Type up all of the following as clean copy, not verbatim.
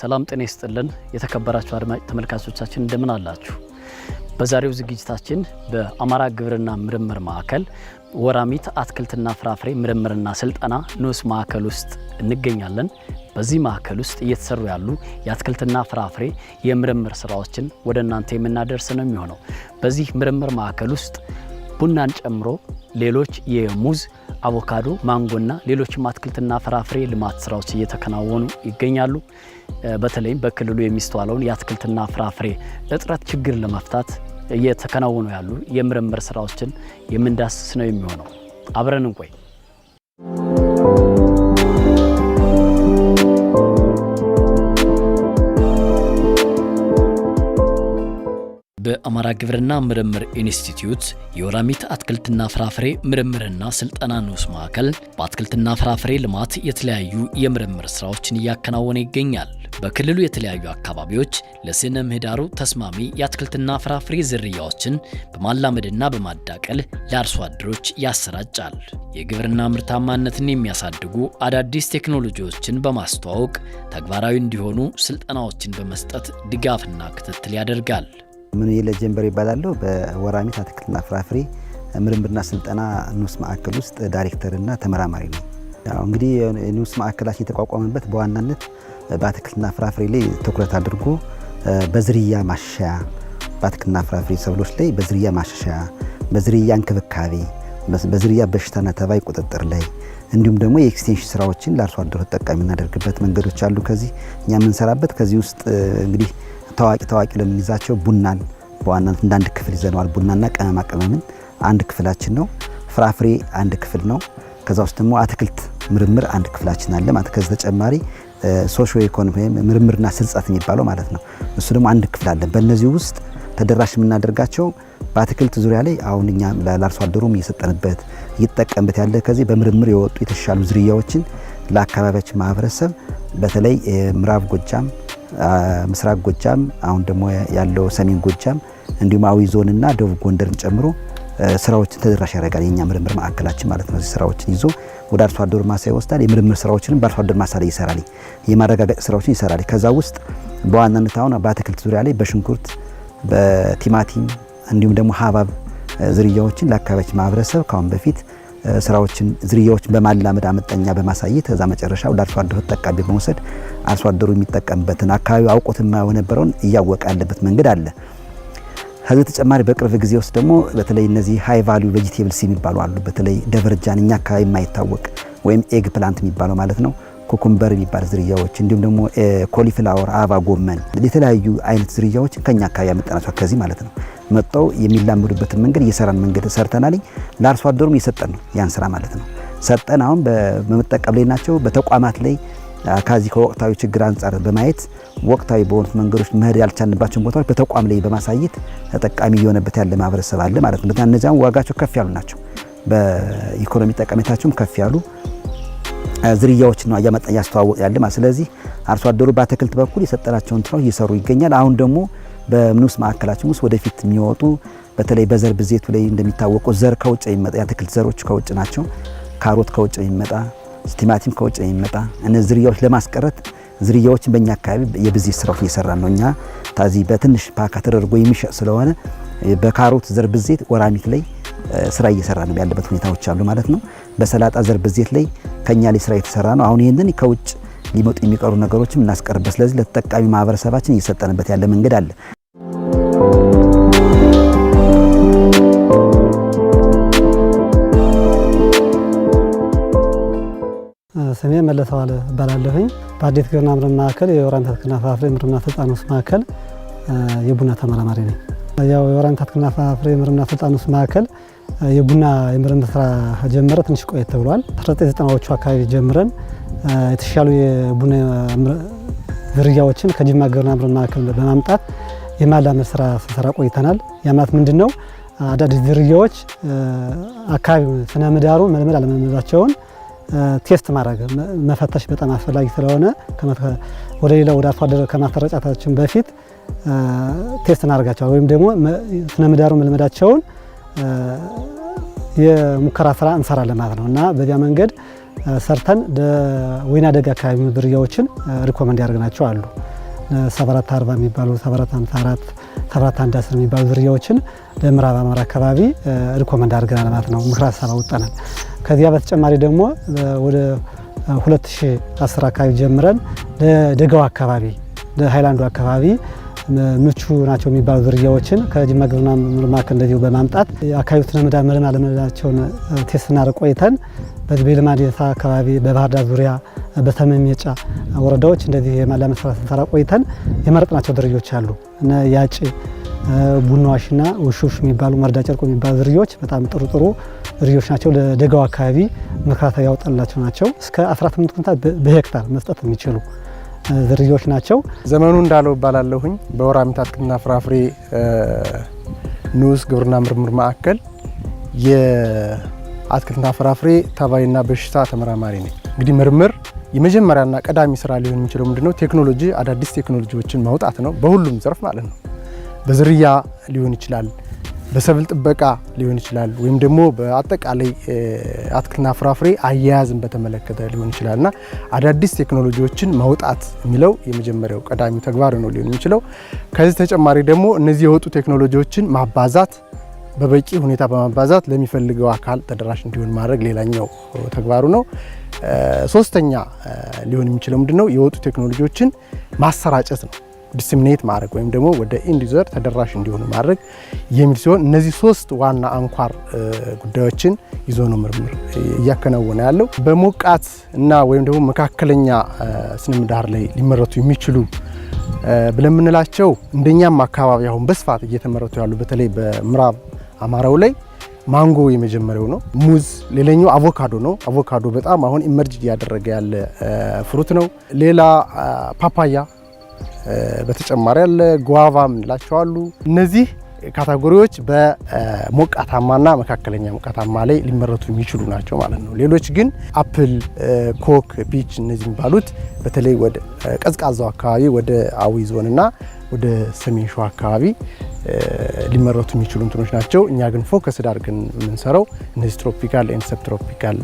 ሰላም ጤና ይስጥልን የተከበራችሁ አድማጭ ተመልካቾቻችን እንደምን አላችሁ? በዛሬው ዝግጅታችን በአማራ ግብርና ምርምር ማዕከል ወራሚት አትክልትና ፍራፍሬ ምርምርና ስልጠና ንዑስ ማዕከል ውስጥ እንገኛለን። በዚህ ማዕከል ውስጥ እየተሰሩ ያሉ የአትክልትና ፍራፍሬ የምርምር ስራዎችን ወደ እናንተ የምናደርስ ነው የሚሆነው። በዚህ ምርምር ማዕከል ውስጥ ቡናን ጨምሮ ሌሎች የሙዝ፣ አቮካዶ፣ ማንጎና ሌሎችም አትክልትና ፍራፍሬ ልማት ስራዎች እየተከናወኑ ይገኛሉ። በተለይም በክልሉ የሚስተዋለውን የአትክልትና ፍራፍሬ እጥረት ችግር ለመፍታት እየተከናወኑ ያሉ የምርምር ስራዎችን የምንዳስስ ነው የሚሆነው። አብረን እንቆይ። በአማራ ግብርና ምርምር ኢንስቲትዩት የወራሚት አትክልትና ፍራፍሬ ምርምርና ስልጠና ንዑስ ማዕከል በአትክልትና ፍራፍሬ ልማት የተለያዩ የምርምር ስራዎችን እያከናወነ ይገኛል። በክልሉ የተለያዩ አካባቢዎች ለስነ ምህዳሩ ተስማሚ የአትክልትና ፍራፍሬ ዝርያዎችን በማላመድና በማዳቀል ለአርሶ አደሮች ያሰራጫል። የግብርና ምርታማነትን የሚያሳድጉ አዳዲስ ቴክኖሎጂዎችን በማስተዋወቅ ተግባራዊ እንዲሆኑ ስልጠናዎችን በመስጠት ድጋፍና ክትትል ያደርጋል። ምን የለጀንበር ይባላል። በወራሚት አትክልትና ፍራፍሬ ምርምርና ስልጠና ንዑስ ማዕከል ውስጥ ዳይሬክተርና ተመራማሪ ነው። እንግዲህ ንዑስ ማዕከላችን የተቋቋመበት በዋናነት በአትክልትና ፍራፍሬ ላይ ትኩረት አድርጎ በዝርያ ማሻሻያ፣ በአትክልትና ፍራፍሬ ሰብሎች ላይ በዝርያ ማሻሻያ፣ በዝርያ እንክብካቤ፣ በዝርያ በሽታና ተባይ ቁጥጥር ላይ እንዲሁም ደግሞ የኤክስቴንሽን ስራዎችን ለአርሶ አደሩ ተጠቃሚ እናደርግበት መንገዶች አሉ። ከዚህ እኛ የምንሰራበት ከዚህ ውስጥ እንግዲህ ታዋቂ ለምንይዛቸው ቡናን በዋናነት እንዳንድ ክፍል ይዘነዋል። ቡናና ቅመማ ቅመምን አንድ ክፍላችን ነው። ፍራፍሬ አንድ ክፍል ነው። ከዛ ውስጥ ደግሞ አትክልት ምርምር አንድ ክፍላችን አለ ማለት። ከዚህ ተጨማሪ ሶሺዮ ኢኮኖሚ ምርምርና ስልጠና የሚባለው ማለት ነው። እሱ ደግሞ አንድ ክፍል አለ። በእነዚህ ውስጥ ተደራሽ የምናደርጋቸው በአትክልት ዙሪያ ላይ አሁን እኛ ለአርሶ አደሩም እየሰጠንበት እየተጠቀምበት ያለ ከዚህ በምርምር የወጡ የተሻሉ ዝርያዎችን ለአካባቢያችን ማህበረሰብ በተለይ ምዕራብ ጎጃም፣ ምስራቅ ጎጃም፣ አሁን ደግሞ ያለው ሰሜን ጎጃም እንዲሁም አዊ ዞንና ደቡብ ጎንደርን ጨምሮ ስራዎችን ተደራሽ ያደርጋል የኛ ምርምር ማዕከላችን ማለት ነው። ስራዎችን ይዞ ወደ አርሶ አደሩ ማሳ ይወስዳል። የምርምር ስራዎችንም በአርሶ አደሩ ማሳ ላይ ይሰራል። የማረጋገጥ ስራዎችን ይሰራል። ከዛ ውስጥ በዋናነት አሁን በአትክልት ዙሪያ ላይ በሽንኩርት፣ በቲማቲም እንዲሁም ደግሞ ሀባብ ዝርያዎችን ለአካባቢያችን ማህበረሰብ ካሁን በፊት ስራዎችን ዝርያዎችን በማላመድ አመጣኛ በማሳየት ከዛ መጨረሻ ወደ አርሶ አደሩ ተጠቃሚ በመውሰድ አርሶ አደሩ የሚጠቀምበትን አካባቢ አውቆትማ የነበረውን እያወቀ ያለበት መንገድ አለ። ከዚህ ተጨማሪ በቅርብ ጊዜ ውስጥ ደግሞ በተለይ እነዚህ ሃይ ቫልዩ ቬጂቴብልስ የሚባሉ አሉ። በተለይ ደብረጃን እኛ አካባቢ የማይታወቅ ወይም ኤግ ፕላንት የሚባለው ማለት ነው፣ ኩኩምበር የሚባል ዝርያዎች እንዲሁም ደግሞ ኮሊፍላወር፣ አበባ ጎመን የተለያዩ አይነት ዝርያዎች ከኛ አካባቢ ያመጣናቸው ከዚህ ማለት ነው መጣው የሚላመዱበትን መንገድ እየሰራን መንገድ ሰርተናል። ለአርሶ አደሩም እየሰጠን ነው ያን ስራ ማለት ነው። ሰጠን አሁን በመጠቀም ላይ ናቸው። በተቋማት ላይ ከዚህ ከወቅታዊ ችግር አንጻር በማየት ወቅታዊ በሆኑት መንገዶች መሄድ ያልቻልንባቸውን ቦታዎች በተቋም ላይ በማሳየት ተጠቃሚ የሆነበት ያለ ማህበረሰብ አለ ማለት ነው። እነዚያም ዋጋቸው ከፍ ያሉ ናቸው። በኢኮኖሚ ጠቀሜታቸውም ከፍ ያሉ ዝርያዎች ነው እያመጣን ያስተዋወቅ ያለ ማለት። ስለዚህ አርሶ አደሩ በአትክልት በኩል የሰጠናቸውን ስራዎች እየሰሩ ይገኛል። አሁን ደግሞ በንዑስ ማዕከላችን ውስጥ ወደፊት የሚወጡ በተለይ በዘር ብዜቱ ላይ እንደሚታወቀው ዘር ከውጭ የሚመጣ የአትክልት ዘሮች ከውጭ ናቸው። ካሮት ከውጭ የሚመጣ፣ ቲማቲም ከውጭ የሚመጣ እነዚህ ዝርያዎች ለማስቀረት ዝርያዎችን በእኛ አካባቢ የብዜት ስራዎች እየሰራን ነው። እኛ ታዚህ በትንሽ ፓካ ተደርጎ የሚሸጥ ስለሆነ በካሮት ዘር ብዜት ወራሚት ላይ ስራ እየሰራ ነው ያለበት ሁኔታዎች አሉ ማለት ነው። በሰላጣ ዘር ብዜት ላይ ከኛ ላይ ስራ እየተሰራ ነው። አሁን ይሄንን ከውጭ ሊመጡ የሚቀሩ ነገሮችን እናስቀርበት። ስለዚህ ለተጠቃሚ ማህበረሰባችን እየሰጠንበት ያለ መንገድ አለ። ስሜ መለሰዋለ እባላለሁኝ። በአዴት ግብርና ምርምር ማዕከል የወራሚት አትክልትና ፍራፍሬ ምርምርና ስልጠና ንዑስ ማዕከል የቡና ተመራማሪ ነኝ። ያው የወራሚት አትክልትና ፍራፍሬ ምርምርና ስልጠና ንዑስ ማዕከል የቡና የምርምር ስራ ጀመረ ትንሽ ቆየት ብሏል። 1990ዎቹ አካባቢ ጀምረን የተሻሉ የቡና ዝርያዎችን ከጅማ ግብርና ምርምር ማዕከል በማምጣት የማላመድ ስራ ስንሰራ ቆይተናል። ያ ማለት ምንድነው? አዳዲስ ዝርያዎች አካባቢ ስነ ምህዳሩ መልመድ አለመልመዳቸውን ቴስት ማድረግ መፈተሽ በጣም አስፈላጊ ስለሆነ ወደ ሌላ ወደ አርሶ አደር ከማሰራጨታችን በፊት ቴስት እናደርጋቸው ወይም ደግሞ ስነ ምህዳሩ መልመዳቸውን የሙከራ ስራ እንሰራለን ማለት ነው እና በዚያ መንገድ ሰርተን ወይና ደጋ አካባቢ ዝርያዎችን ሪኮመንድ ያደርግናቸው አሉ። 7440 የሚባሉ 7454 7410 የሚባሉ ዝርያዎችን ለምዕራብ አማራ አካባቢ ሪኮመንድ አድርገናል ማለት ነው። ምክረ ሀሳብ አውጥተናል። ከዚያ በተጨማሪ ደግሞ ወደ 2010 አካባቢ ጀምረን ለደጋው አካባቢ ለሃይላንዱ አካባቢ ምቹ ናቸው የሚባሉ ዝርያዎችን ከጅማ ግብርና ማዕከል እንደዚሁ በማምጣት አካባቢው ስነ ምህዳር መለማቸውን ቴስት እናደርግ ቆይተን በዚህ በልማዴሳ አካባቢ በባህር ዳር ዙሪያ በሰሜን ሜጫ ወረዳዎች እንደዚህ ለመስራት ስንሰራ ቆይተን የመረጥናቸው ዝርያዎች አሉ። እነ ያጭ ቡናዋሽና ውሹሽ የሚባሉ መርዳ ጨርቆ የሚባሉ ዝርያዎች በጣም ጥሩ ዝርያዎች ናቸው። ለደጋው አካባቢ ምክራታ ያወጣላቸው ናቸው። እስከ 18 ኩንታል በሄክታር መስጠት የሚችሉ ዝርያዎች ናቸው። ዘመኑ እንዳለው ባላለሁኝ በወራሚት አትክልትና ፍራፍሬ ንዑስ ግብርና ምርምር ማዕከል የአትክልትና ፍራፍሬ ተባይና በሽታ ተመራማሪ ነኝ። እንግዲህ ምርምር የመጀመሪያና ቀዳሚ ስራ ሊሆን የሚችለው ምንድነው? ቴክኖሎጂ፣ አዳዲስ ቴክኖሎጂዎችን ማውጣት ነው። በሁሉም ዘርፍ ማለት ነው። በዝርያ ሊሆን ይችላል፣ በሰብል ጥበቃ ሊሆን ይችላል፣ ወይም ደግሞ በአጠቃላይ አትክልትና ፍራፍሬ አያያዝን በተመለከተ ሊሆን ይችላልና አዳዲስ ቴክኖሎጂዎችን ማውጣት የሚለው የመጀመሪያው ቀዳሚው ተግባር ነው ሊሆን የሚችለው። ከዚህ ተጨማሪ ደግሞ እነዚህ የወጡ ቴክኖሎጂዎችን ማባዛት፣ በበቂ ሁኔታ በማባዛት ለሚፈልገው አካል ተደራሽ እንዲሆን ማድረግ ሌላኛው ተግባሩ ነው። ሶስተኛ ሊሆን የሚችለው ምንድነው? የወጡ ቴክኖሎጂዎችን ማሰራጨት ነው። ዲስሚኔት ማድረግ ወይም ደግሞ ወደ ኢንድ ዩዘር ተደራሽ እንዲሆኑ ማድረግ የሚል ሲሆን እነዚህ ሶስት ዋና አንኳር ጉዳዮችን ይዞ ነው ምርምር እያከናወነ ያለው። በሞቃት እና ወይም ደግሞ መካከለኛ ስነ ምህዳር ላይ ሊመረቱ የሚችሉ ብለን የምንላቸው እንደኛም አካባቢ አሁን በስፋት እየተመረቱ ያሉ በተለይ በምዕራብ አማራው ላይ ማንጎ የመጀመሪያው ነው። ሙዝ ሌላኛው አቮካዶ ነው። አቮካዶ በጣም አሁን ኢመርጅ እያደረገ ያለ ፍሩት ነው። ሌላ ፓፓያ በተጨማሪ ያለ ጓቫ ምንላቸው አሉ። እነዚህ ካታጎሪዎች በሞቃታማና መካከለኛ ሞቃታማ ላይ ሊመረቱ የሚችሉ ናቸው ማለት ነው። ሌሎች ግን አፕል፣ ኮክ፣ ፒች እነዚህ የሚባሉት በተለይ ወደ ቀዝቃዛው አካባቢ ወደ አዊ ዞንና ወደ ሰሜን ሸዋ አካባቢ ሊመረቱ የሚችሉ እንትኖች ናቸው። እኛ ግን ፎከስ አድርገን የምንሰራው እነዚህ ትሮፒካል ኤንድ ሰብ ትሮፒካል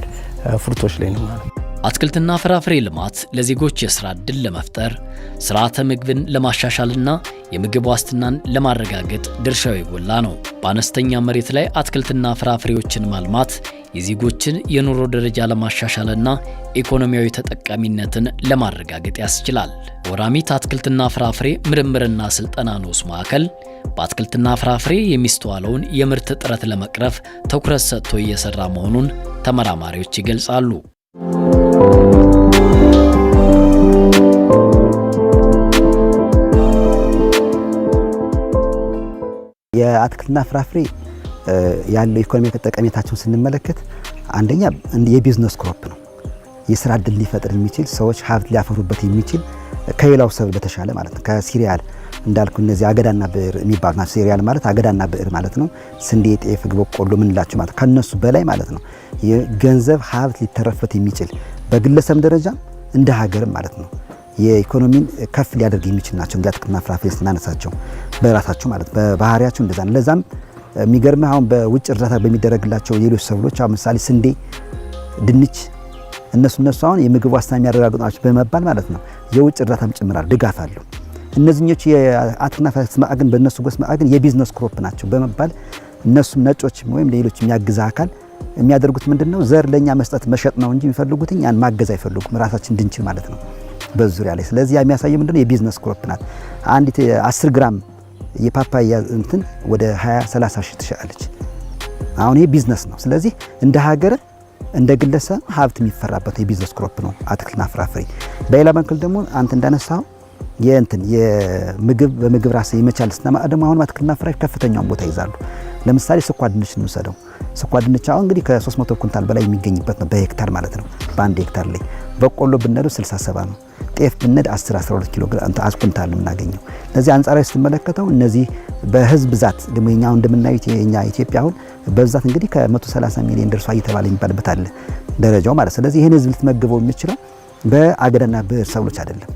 ፍሩቶች ላይ ነው ማለት ነው። አትክልትና ፍራፍሬ ልማት ለዜጎች የስራ ዕድል ለመፍጠር ስርዓተ ምግብን ለማሻሻልና የምግብ ዋስትናን ለማረጋገጥ ድርሻው የጎላ ነው። በአነስተኛ መሬት ላይ አትክልትና ፍራፍሬዎችን ማልማት የዜጎችን የኑሮ ደረጃ ለማሻሻልና ኢኮኖሚያዊ ተጠቃሚነትን ለማረጋገጥ ያስችላል። ወራሚት አትክልትና ፍራፍሬ ምርምርና ስልጠና ንዑስ ማዕከል በአትክልትና ፍራፍሬ የሚስተዋለውን የምርት እጥረት ለመቅረፍ ትኩረት ሰጥቶ እየሰራ መሆኑን ተመራማሪዎች ይገልጻሉ። የአትክልትና ፍራፍሬ ያለው ኢኮኖሚ ጠቀሜታቸውን ስንመለከት አንደኛ የቢዝነስ ክሮፕ ነው። የስራ ዕድል ሊፈጥር የሚችል ሰዎች ሀብት ሊያፈሩበት የሚችል ከሌላው ሰብል በተሻለ ማለት ነው። ከሲሪያል እንዳልኩ እነዚህ አገዳና ብዕር የሚባሉ ናቸው። ሲሪያል ማለት አገዳና ብዕር ማለት ነው። ስንዴ፣ ጤፍ፣ በቆሎ ምንላቸው ማለት ከነሱ በላይ ማለት ነው። የገንዘብ ሀብት ሊተረፍበት የሚችል በግለሰብ ደረጃ እንደ ሀገርም ማለት ነው የኢኮኖሚን ከፍ ሊያደርግ የሚችል ናቸው። እንግዲህ አትክልትና ፍራፍሬ ስናነሳቸው በራሳቸው ማለት በባህሪያቸው እንደዛ ነው። ለዛም የሚገርምህ አሁን በውጭ እርዳታ በሚደረግላቸው ሌሎች ሰብሎች አሁን ምሳሌ ስንዴ፣ ድንች እነሱ አሁን የምግብ ዋስትና የሚያረጋግጡ ናቸው በመባል ማለት ነው የውጭ እርዳታም ጭምራል ድጋፍ አለው። እነዚህኞቹ የአትክልትና ፍራፍሬ ማዕድን በእነሱ ጎስ ማዕድን የቢዝነስ ክሮፕ ናቸው በመባል እነሱም ነጮች ወይም ሌሎች የሚያግዝ አካል የሚያደርጉት ምንድነው ዘር ለኛ መስጠት መሸጥ ነው እንጂ የሚፈልጉት ያን ማገዝ አይፈልጉም ራሳችን እንድንችል ማለት ነው በዙሪያ ላይ። ስለዚህ የሚያሳየው ምንድነው የቢዝነስ ክሮፕ ናት። አንዲት 10 ግራም የፓፓያ እንትን ወደ 20-30 ሺህ ትሸጣለች። አሁን ይሄ ቢዝነስ ነው። ስለዚህ እንደ ሀገር እንደ ግለሰብ ሀብት የሚፈራበት የቢዝነስ ክሮፕ ነው አትክልትና ፍራፍሬ። በሌላ በኩል ደግሞ አንተ እንዳነሳው የምግብ በምግብ ራስ የመቻል ስናማ ደግሞ አሁን አትክልትና ፍራፍሬ ከፍተኛውን ቦታ ይዛሉ። ለምሳሌ ስኳር ድንች እንውሰደው። ስኳር ድንች አሁን እንግዲህ ከ300 ኩንታል በላይ የሚገኝበት ነው በሄክታር ማለት ነው በአንድ ሄክታር ላይ። በቆሎ ብንነዱ 67 ነው። ጤፍ ብንነድ 10-12 ኪሎ ግራም ኩንታል ነው የምናገኘው። ለዚህ አንጻራዊ ስትመለከተው እነዚህ በህዝብ ብዛት ደግሞ የኛው እንደምናዩት የኛ ኢትዮጵያ አሁን በብዛት እንግዲህ ከ130 ሚሊዮን ደርሷ እየተባለ የሚባልበት አለ ደረጃው ማለት። ስለዚህ ይሄን ህዝብ ልትመግበው የምችለው በአገዳና ብዕር ሰብሎች አይደለም።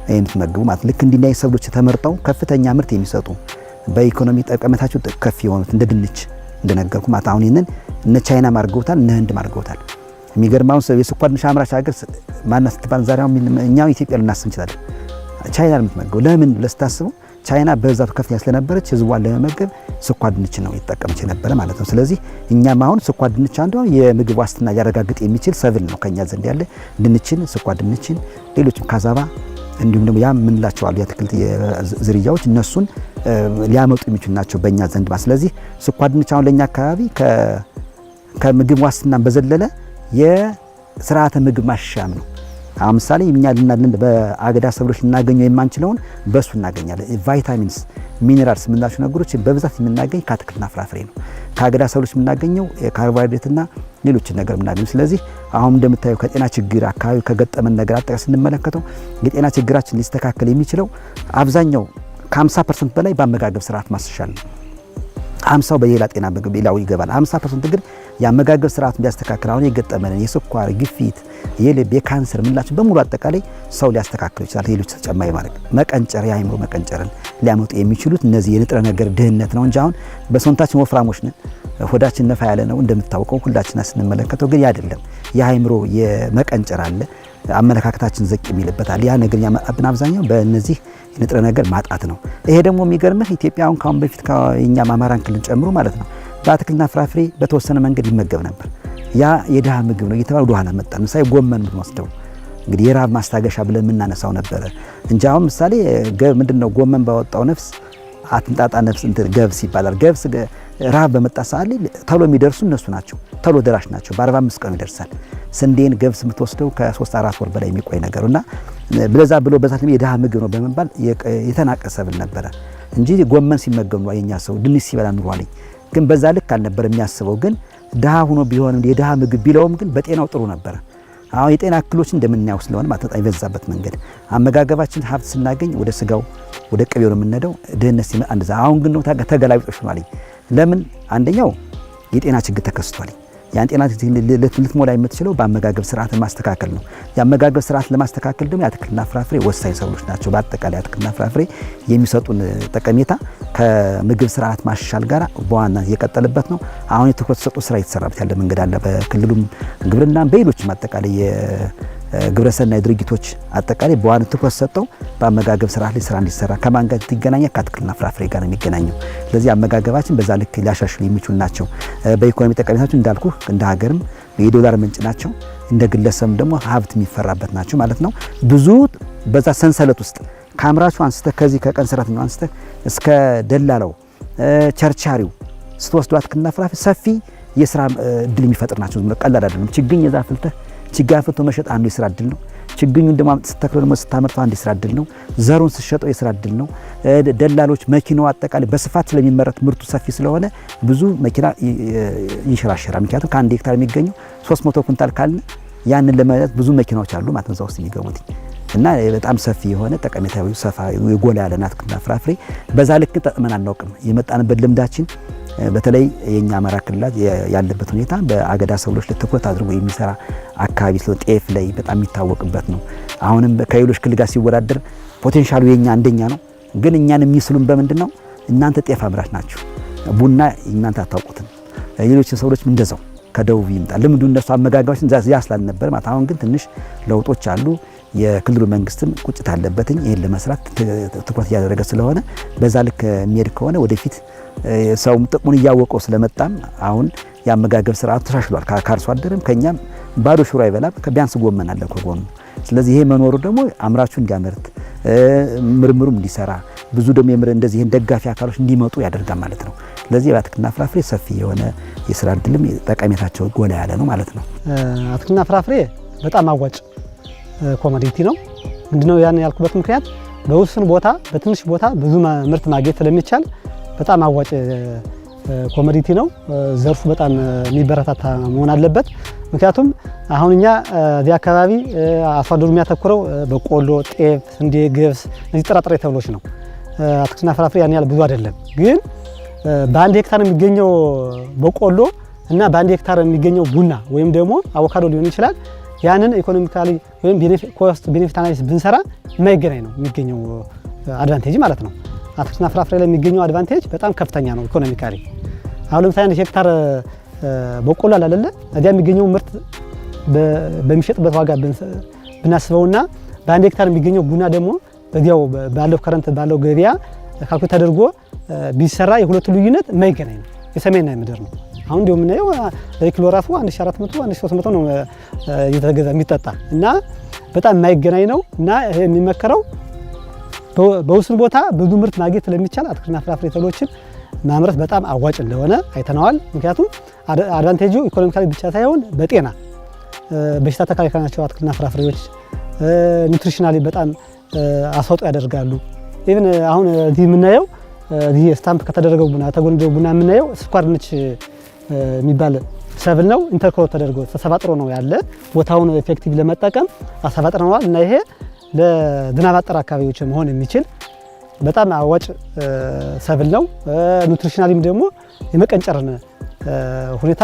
ይሄን ልትመግቡ ማለት ልክ እንዲህ ሰብሎች ተመርጠው ከፍተኛ ምርት የሚሰጡ በኢኮኖሚ ጠቀሜታቸው ከፍ የሆኑት እንደ ድንች እንደነገርኩ ማለት አሁን ይሄንን እነ ቻይና ማርገውታል፣ እነ ህንድ ማርገውታል። የሚገርማው የስኳር ድንች አምራች ሀገር ማናት ስትባል ዛሬው እኛው ኢትዮጵያ ልናስብ እንችላለን። ቻይና የምትመገበው ለምን ለስታስበው ቻይና በብዛቱ ከፍተኛ ስለነበረች ህዝቧን ለመመገብ ስኳር ድንች ነው የተጠቀመች የነበረ ማለት ነው። ስለዚህ እኛም አሁን ስኳር ድንች አንዱ የምግብ ዋስትና ሊያረጋግጥ የሚችል ሰብል ነው ከኛ ዘንድ ያለ ድንችን፣ ስኳር ድንችን፣ ሌሎችም ካዛባ እንዲሁም ደግሞ ያ ምንላቸው አሉ የአትክልት ዝርያዎች እነሱን ሊያመጡ የሚችሉ ናቸው በእኛ ዘንድ ማለት። ስለዚህ ስኳር ድንች አሁን ለኛ አካባቢ ከምግብ ዋስትና በዘለለ የስርዓተ ምግብ ማሻሻያም ነው። አሁን ምሳሌ እኛ በአገዳ ሰብሎች ልናገኘው የማንችለውን በሱ እናገኛለን። ቫይታሚንስ ሚኒራልስ የምንላቸው ነገሮች በብዛት የምናገኝ ከአትክልትና ፍራፍሬ ነው። ከአገዳ ሰብሎች የምናገኘው ካርቦሃይድሬትና ሌሎችን ነገር የምናገኘው። ስለዚህ አሁን እንደምታየው ከጤና ችግር አካባቢ ከገጠመን ነገር አጠቃላይ ስንመለከተው የጤና ችግራችን ሊስተካከል የሚችለው አብዛኛው ከ50% በላይ በአመጋገብ ስርዓት ማሻሻል ነው። 50 በሌላ ጤና ምግብ ሌላው ይገባል። 50% ግን የአመጋገብ ስርዓቱን ቢያስተካክል አሁን የገጠመንን የስኳር ግፊት፣ የልብ፣ የካንሰር ምንላችን በሙሉ አጠቃላይ ሰው ሊያስተካክል ይችላል። ሌሎች ተጨማሪ ማለት መቀንጨር የአእምሮ መቀንጨርን ሊያመጡ የሚችሉት እነዚህ የንጥረ ነገር ድህነት ነው እንጂ አሁን በሰውነታችን ወፍራሞች ነን፣ ሆዳችን ነፋ ያለ ነው እንደምታውቀው ሁላችን ስንመለከተው፣ ግን አይደለም። የአእምሮ የመቀንጨር አለ፣ አመለካከታችን ዘቅ የሚልበታል። ያ ነገር ያመጣብን አብዛኛው በእነዚህ ንጥረ ነገር ማጣት ነው። ይሄ ደግሞ የሚገርምህ ኢትዮጵያውን ካሁን በፊት የኛ አማራን ክልል ጨምሮ ማለት ነው በአትክልትና ፍራፍሬ በተወሰነ መንገድ ይመገብ ነበር። ያ የድሃ ምግብ ነው እየተባለ ወደ ኋላ መጣ። ምሳሌ ጎመን ብንወስደው እንግዲህ የራብ ማስታገሻ ብለን የምናነሳው ነበረ እንጂ አሁን ምሳሌ ምንድነው ጎመን ባወጣው ነፍስ አትንጣጣ ነፍስ ገብስ ይባላል። ገብስ ራብ በመጣ ሰዓት ላይ ተሎ የሚደርሱ እነሱ ናቸው። ተሎ ደራሽ ናቸው። በ45 ቀን ይደርሳል። ስንዴን ገብስ የምትወስደው ከ3-4 ወር በላይ የሚቆይ ነገርና ብለዛ ብሎ በዛት የድሃ ምግብ ነው በመባል የተናቀ ሰብል ነበረ እንጂ ጎመን ሲመገብ ነው የኛ ሰው ድንች ሲበላ ኑሮ አለኝ። ግን በዛ ልክ አልነበር የሚያስበው። ግን ድሃ ሆኖ ቢሆንም የድሃ ምግብ ቢለውም ግን በጤናው ጥሩ ነበረ። አሁን የጤና እክሎች እንደምናየው ስለሆነ ማለት የበዛበት መንገድ አመጋገባችን ሀብት ስናገኝ ወደ ስጋው ወደ ቅቤው ነው የምንነደው። ድህነት ሲመጣ እንደዛ። አሁን ግን ነው ተገላቢጦሽ ነው አለኝ። ለምን? አንደኛው የጤና ችግር ተከስቷል። ያን ጤና ልትሞላ የምትችለው በአመጋገብ ስርዓት ማስተካከል ነው። የአመጋገብ ስርዓት ለማስተካከል ደግሞ የአትክልትና ፍራፍሬ ወሳኝ ሰብሎች ናቸው። በአጠቃላይ አትክልትና ፍራፍሬ የሚሰጡን ጠቀሜታ ከምግብ ስርዓት ማሻሻል ጋር በዋና የቀጠለበት ነው። አሁን የትኩረት ሰጡ ስራ የተሰራበት ያለ መንገድ አለ። በክልሉም ግብርና በሌሎችም አጠቃላይ የግብረሰናይ ድርጊቶች አጠቃላይ በዋና ትኩረት ሰጠው በአመጋገብ ስርዓት ላይ ስራ እንዲሰራ ከማን ጋር ይገናኛል? ከአትክልትና ፍራፍሬ ጋር ነው የሚገናኘው። ስለዚህ አመጋገባችን በዛ ልክ ሊያሻሽሉ የሚችሉ ናቸው። በኢኮኖሚ ጠቀሜታቸው እንዳልኩ እንደ ሀገርም የዶላር ምንጭ ናቸው፣ እንደ ግለሰብም ደግሞ ሀብት የሚፈራበት ናቸው ማለት ነው። ብዙ በዛ ሰንሰለት ውስጥ ከአምራቹ አንስተ ከዚህ ከቀን ሰራተኛው አንስተ እስከ ደላላው ቸርቻሪው ስትወስዱ አትክልትና ፍራፍሬ ሰፊ የስራ እድል የሚፈጥር ናቸው። ቀላል አይደለም። ችግኝ የዛ አፍልተህ ችግኝ አፍልቶ መሸጥ አንዱ የስራ እድል ነው። ችግኙን ደግሞ ስተክሎ ደግሞ ስታመርተው አንድ የስራ እድል ነው። ዘሩን ስትሸጠው የስራ እድል ነው። ደላሎች መኪናው አጠቃላይ በስፋት ስለሚመረት ምርቱ ሰፊ ስለሆነ ብዙ መኪና ይንሸራሸራል። ምክንያቱም ከአንድ ሄክታር የሚገኘው 300 ኩንታል ካልን ያንን ለመያዝ ብዙ መኪናዎች አሉ ማለት ነው እዛ ውስጥ የሚገቡት እና በጣም ሰፊ የሆነ ጠቀሜታዊ ሰፋ የጎላ ያለ አትክልትና ፍራፍሬ በዛ ልክ ተጠቅመን አናውቅም። የመጣንበት ልምዳችን በተለይ የኛ አማራ ክልል ያለበት ሁኔታ በአገዳ ሰብሎች ላይ ትኩረት አድርጎ የሚሰራ አካባቢ ስለሆነ ጤፍ ላይ በጣም የሚታወቅበት ነው። አሁንም ከሌሎች ክልል ጋር ሲወዳደር ፖቴንሻሉ የኛ አንደኛ ነው። ግን እኛን የሚስሉን በምንድን ነው? እናንተ ጤፍ አምራች ናችሁ፣ ቡና እናንተ አታውቁትም። ሌሎች ሰብሎችም እንደዛው ከደቡብ ይምጣ ልምዱ እነሱ አመጋገባችን ያ ስላልነበር ማለት። አሁን ግን ትንሽ ለውጦች አሉ። የክልሉ መንግስትም ቁጭት አለበትኝ ይሄን ለመስራት ትኩረት እያደረገ ስለሆነ በዛ ልክ የሚሄድ ከሆነ ወደፊት ሰውም ጥቅሙን እያወቀው ስለመጣም አሁን የአመጋገብ ስርዓቱ ተሻሽሏል። ከአርሶ አደርም ከኛም ባዶ ሽሮ አይበላም፣ ቢያንስ ጎመን አለ ከጎኑ። ስለዚህ ይሄ መኖሩ ደግሞ አምራቹ እንዲያመርት ምርምሩም እንዲሰራ ብዙ ደግሞ እንደዚህ ደጋፊ አካሎች እንዲመጡ ያደርጋል ማለት ነው። ስለዚህ የአትክልትና ፍራፍሬ ሰፊ የሆነ የስራ እድልም ጠቀሜታቸው ጎላ ያለ ነው ማለት ነው። አትክልትና ፍራፍሬ በጣም አዋጭ ኮሞዲቲ ነው። ምንድነው ያን ያልኩበት ምክንያት በውስን ቦታ በትንሽ ቦታ ብዙ ምርት ማግኘት ስለሚቻል በጣም አዋጭ ኮሞዲቲ ነው። ዘርፉ በጣም የሚበረታታ መሆን አለበት። ምክንያቱም አሁን እኛ እዚህ አካባቢ አርሶ አደሩ የሚያተኩረው በቆሎ፣ ጤፍ፣ ስንዴ፣ ገብስ እነዚህ ጥራጥሬ ተብሎች ነው። አትክልትና ፍራፍሬ ያን ያህል ብዙ አይደለም። ግን በአንድ ሄክታር የሚገኘው በቆሎ እና በአንድ ሄክታር የሚገኘው ቡና ወይም ደግሞ አቮካዶ ሊሆን ይችላል። ያንን ኢኮኖሚካሊ ወይም ኮስት ቤኔፊት አናሊሲስ ብንሰራ የማይገናኝ ነው የሚገኘው አድቫንቴጅ ማለት ነው። አትክልትና ፍራፍሬ ላይ የሚገኘው አድቫንቴጅ በጣም ከፍተኛ ነው ኢኮኖሚካሊ። አሁን ለምሳሌ አንድ ሄክታር በቆሎ አለ አይደለ? እዚያ የሚገኘው ምርት በሚሸጥበት ዋጋ ብናስበውና በአንድ ሄክታር የሚገኘው ቡና ደግሞ በዚያው ባለው ከረንት ባለው ገበያ ካልኩሌት ተደርጎ ቢሰራ የሁለቱ ልዩነት የማይገናኝ ነው። የሰሜንና የምድር ነው። አሁን እንደው የምናየው ለኪሎ ራሱ 1400 1300 ነው እየተገዛ የሚጠጣ እና በጣም የማይገናኝ ነው እና ይሄ የሚመከረው በውስን ቦታ ብዙ ምርት ማግኘት ስለሚቻል አትክልትና ፍራፍሬ ተክሎችን ማምረት በጣም አዋጭ እንደሆነ አይተናዋል። ምክንያቱም አድቫንቴጁ ኢኮኖሚካሊ ብቻ ሳይሆን በጤና በሽታ ተከላካይ ናቸው አትክልትና ፍራፍሬዎች። ኒውትሪሽናሊ በጣም አስተዋጽኦ ያደርጋሉ። ኢቭን አሁን እዚህ የምናየው እዚህ ስታምፕ ከተደረገው ቡና ተጎንደው ቡና የምናየው ስኳር ድንች የሚባል ሰብል ነው። ኢንተርክሮፕ ተደርጎ ተሰባጥሮ ነው ያለ ቦታውን ኤፌክቲቭ ለመጠቀም አሰባጥረናል እና ይሄ ለዝናብ አጠር አካባቢዎች መሆን የሚችል በጣም አዋጭ ሰብል ነው። ኑትሪሽናሊም ደግሞ የመቀንጨርን ሁኔታ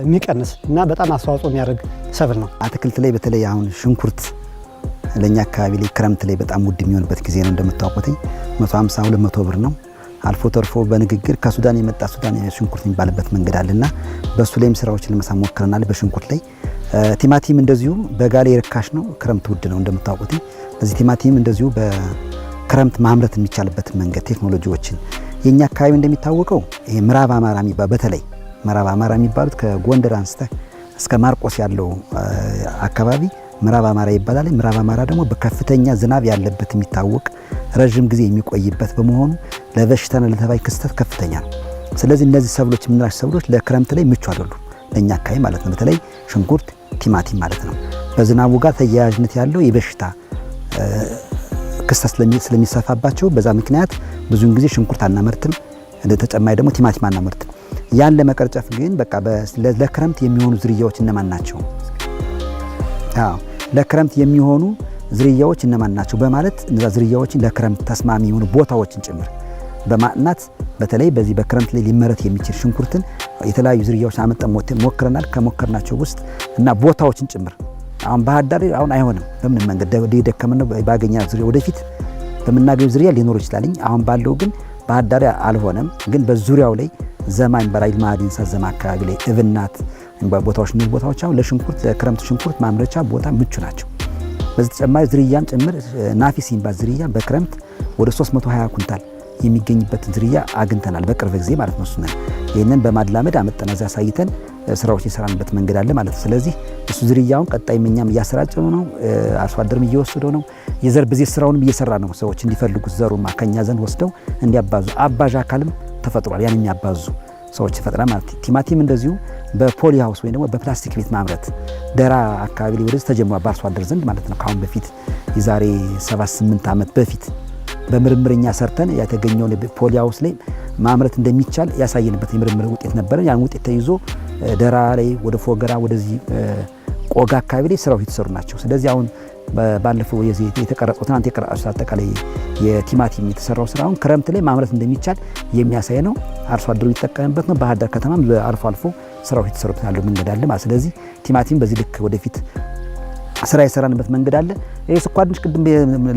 የሚቀንስ እና በጣም አስተዋጽኦ የሚያደርግ ሰብል ነው። አትክልት ላይ በተለይ አሁን ሽንኩርት ለኛ አካባቢ ላይ ክረምት ላይ በጣም ውድ የሚሆንበት ጊዜ ነው። እንደምታውቁት 150 200 ብር ነው። አልፎ ተርፎ በንግግር ከሱዳን የመጣ ሱዳን ሽንኩርት የሚባልበት መንገድ አለና በሱ ላይም ስራዎችን ለመስራት ሞክረናል። በሽንኩርት ላይ ቲማቲም እንደዚሁ በጋ ላይ ርካሽ ነው፣ ክረምት ውድ ነው እንደምታውቁት። ለዚህ ቲማቲም እንደዚሁ በክረምት ማምረት የሚቻልበት መንገድ ቴክኖሎጂዎችን የኛ አካባቢ እንደሚታወቀው ይሄ ምዕራብ አማራ የሚባል በተለይ ምዕራብ አማራ የሚባሉት ከጎንደር አንስተ እስከ ማርቆስ ያለው አካባቢ ምዕራብ አማራ ይባላል። ምዕራብ አማራ ደግሞ በከፍተኛ ዝናብ ያለበት የሚታወቅ ረጅም ጊዜ የሚቆይበት በመሆኑ ለበሽታና ለተባይ ክስተት ከፍተኛ ነው። ስለዚህ እነዚህ ሰብሎች የምንላቸው ሰብሎች ለክረምት ላይ ምቹ አይደሉም ለኛ አካባቢ ማለት ነው። በተለይ ሽንኩርት፣ ቲማቲም ማለት ነው። በዝናቡ ጋር ተያያዥነት ያለው የበሽታ ክስተት ስለሚሰፋባቸው በዛ ምክንያት ብዙውን ጊዜ ሽንኩርት አናመርትም፣ ተጨማሪ ደግሞ ቲማቲም አናመርትም። ያን ለመቀርጨፍ ግን በቃ ለክረምት የሚሆኑ ዝርያዎች እነማን ናቸው? አዎ ለክረምት የሚሆኑ ዝርያዎች እነማን ናቸው በማለት እነዛ ዝርያዎችን ለክረምት ተስማሚ የሆኑ ቦታዎችን ጭምር በማጥናት በተለይ በዚህ በክረምት ላይ ሊመረት የሚችል ሽንኩርትን የተለያዩ ዝርያዎች አመጣን ሞክረናል። ከሞከርናቸው ውስጥ እና ቦታዎችን ጭምር አሁን ባህር ዳር አሁን አይሆንም በምን መንገድ ደከመን ባገኛ ዝርያ ወደፊት በመናገር ዝርያ ሊኖር ይችላል። አሁን ባለው ግን ባህር ዳር አልሆነም። ግን በዙሪያው ላይ ዘማኝ በራይል ማዲንሳ ዘማ አካባቢ ላይ እብናት ቦታዎች ነው ቦታዎች አሁን ለሽንኩርት ለክረምት ሽንኩርት ማምረቻ ቦታ ምቹ ናቸው። በዚህ ተጨማሪ ዝርያም ጭምር ናፊስ የሚባል ዝርያ በክረምት ወደ 320 ኩንታል የሚገኝበት ዝርያ አግኝተናል በቅርብ ጊዜ ማለት ነው። እሱን ይሄንን በማድላመድ አመጣና እዛ ሳይተን ስራዎች የሰራንበት መንገድ አለ ማለት ነው። ስለዚህ እሱ ዝርያውን ቀጣይ እኛም እያሰራጨው ነው፣ አርሶ አደርም እየወሰደው ነው። የዘር ብዜት ስራውንም እየሰራ ነው። ሰዎች እንዲፈልጉት ዘሩን ከኛ ዘንድ ወስደው እንዲያባዙ አባዥ አካልም ተፈጥሯል። ያን የሚያባዙ ሰዎች ይፈጥራል ማለት ነው። ቲማቲም እንደዚሁ በፖሊ ሃውስ ወይ ደግሞ በፕላስቲክ ቤት ማምረት ደራ አካባቢ ላይ ወደዚህ ተጀምሯል በአርሶ አደር ዘንድ ማለት ነው። ካሁን በፊት የዛሬ 7-8 ዓመት በፊት በምርምርኛ ሰርተን የተገኘውን ፖሊ ሃውስ ላይ ማምረት እንደሚቻል ያሳየንበት የምርምር ውጤት ነበር። ያን ውጤት ተይዞ ደራ ላይ ወደ ፎገራ ወደዚህ ቆጋ አካባቢ ላይ ስራዎች የተሰሩ ናቸው። ስለዚህ አሁን ባለፈው የተቀረጸው ትናንት የቀረጸው አጠቃላይ የቲማቲም የተሰራው ስራውን ክረምት ላይ ማምረት እንደሚቻል የሚያሳይ ነው። አርሶ አደሩ ይጠቀምበት ነው። ባህር ዳር ከተማም አልፎ አልፎ ስራዎች የተሰሩበት ያለው መንገድ አለ ማለት። ስለዚህ ቲማቲም በዚህ ልክ ወደፊት ስራ የሰራንበት መንገድ አለ። ይሄ ስኳር ድንች ቅድም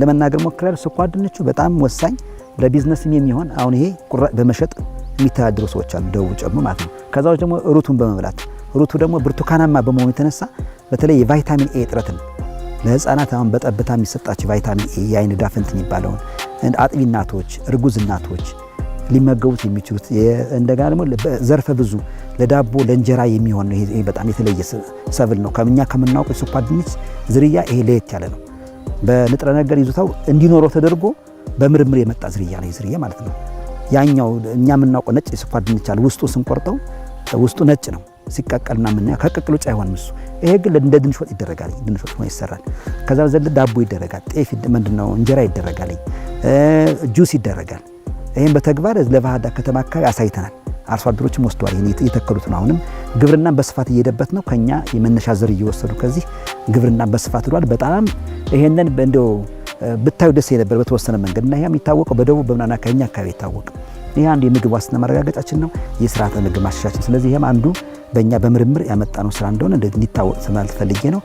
ለመናገር ሞክራለሁ። ስኳር ድንቹ በጣም ወሳኝ ለቢዝነስም የሚሆን አሁን ይሄ ቁራጭ በመሸጥ የሚተዳደሩ ሰዎች አሉ፣ ደቡብ ጨምሮ ማለት ነው። ከዛው ደግሞ ሩቱን በመብላት ሩቱ ደግሞ ብርቱካናማ በመሆኑ የተነሳ በተለይ የቫይታሚን ኤ እጥረትን ለህፃናት አሁን በጠብታ የሚሰጣቸው ቫይታሚን ኤ የአይን ዳፍንት የሚባለውን አጥቢ እናቶች፣ እርጉዝ እናቶች ሊመገቡት የሚችሉት እንደገና ደግሞ ዘርፈ ብዙ ለዳቦ ለእንጀራ የሚሆን ነው። ይሄ በጣም የተለየ ሰብል ነው። ከኛ ከምናውቀው ስኳር ድንች ዝርያ ይሄ ለየት ያለ ነው። በንጥረ ነገር ይዞታው እንዲኖረው ተደርጎ በምርምር የመጣ ዝርያ ነው። ዝርያ ማለት ነው። ያኛው እኛ የምናውቀው ነጭ የስኳር ድንች አለ። ውስጡ ስንቆርጠው ውስጡ ነጭ ነው። ሲቀቀልና ምን ከቅቅል ውጭ አይሆንም እሱ። ይሄ ግን እንደ ድንች ወጥ ይደረጋል። ድንች ወጥ ሆኖ ይሰራል። ከዛ በዘለ ዳቦ ይደረጋል። ጤፍ ምንድነው እንጀራ ይደረጋል። ጁስ ይደረጋል። ይሄን በተግባር ለባህር ዳር ከተማ አካባቢ አሳይተናል። አርሶ አደሮችም ወስደዋል። ይሄን የተከሉት ነው። አሁንም ግብርናን በስፋት እየሄደበት ነው። ከኛ የመነሻ ዘር እየወሰዱ ከዚህ ግብርናን በስፋት ሄዷል። በጣም ይሄንን እንደው ብታዩ ደስ የነበር በተወሰነ መንገድ እና ይሄ የሚታወቀው በደቡብ በምናና ከኛ አካባቢ ይታወቅ። ይሄ አንዱ የምግብ ዋስትና ማረጋገጫችን ነው፣ የስርዓተ ምግብ ማሻሻያችን። ስለዚህ ይሄም አንዱ በእኛ በምርምር ያመጣነው ስራ እንደሆነ እንዲታወቅ ማለት ፈልጌ ነው።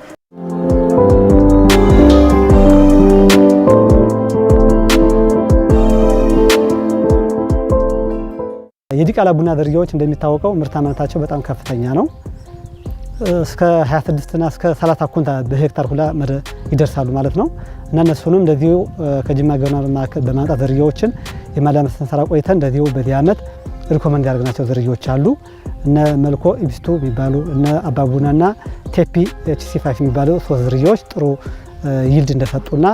የዲቃላ ቡና ዝርያዎች እንደሚታወቀው ምርታማነታቸው በጣም ከፍተኛ ነው። እስከ 26 እና እስከ 30 ኩንታል በሄክታር ሁላ ይደርሳሉ ማለት ነው። እና እነሱንም እንደዚሁ ከጅማ ግብርና ማዕከል በማምጣት ዝርያዎችን የማላመት ስንሰራ ቆይተን እንደዚሁ በዚህ ዓመት ሪኮመንድ ያደረግናቸው ዝርያዎች አሉ። እነ መልኮ ኢብስቱ የሚባሉ እነ አባቡናና ቴፒ ኤችሲ5 የሚባሉ 3 ዝርያዎች ጥሩ ይልድ እንደሰጡና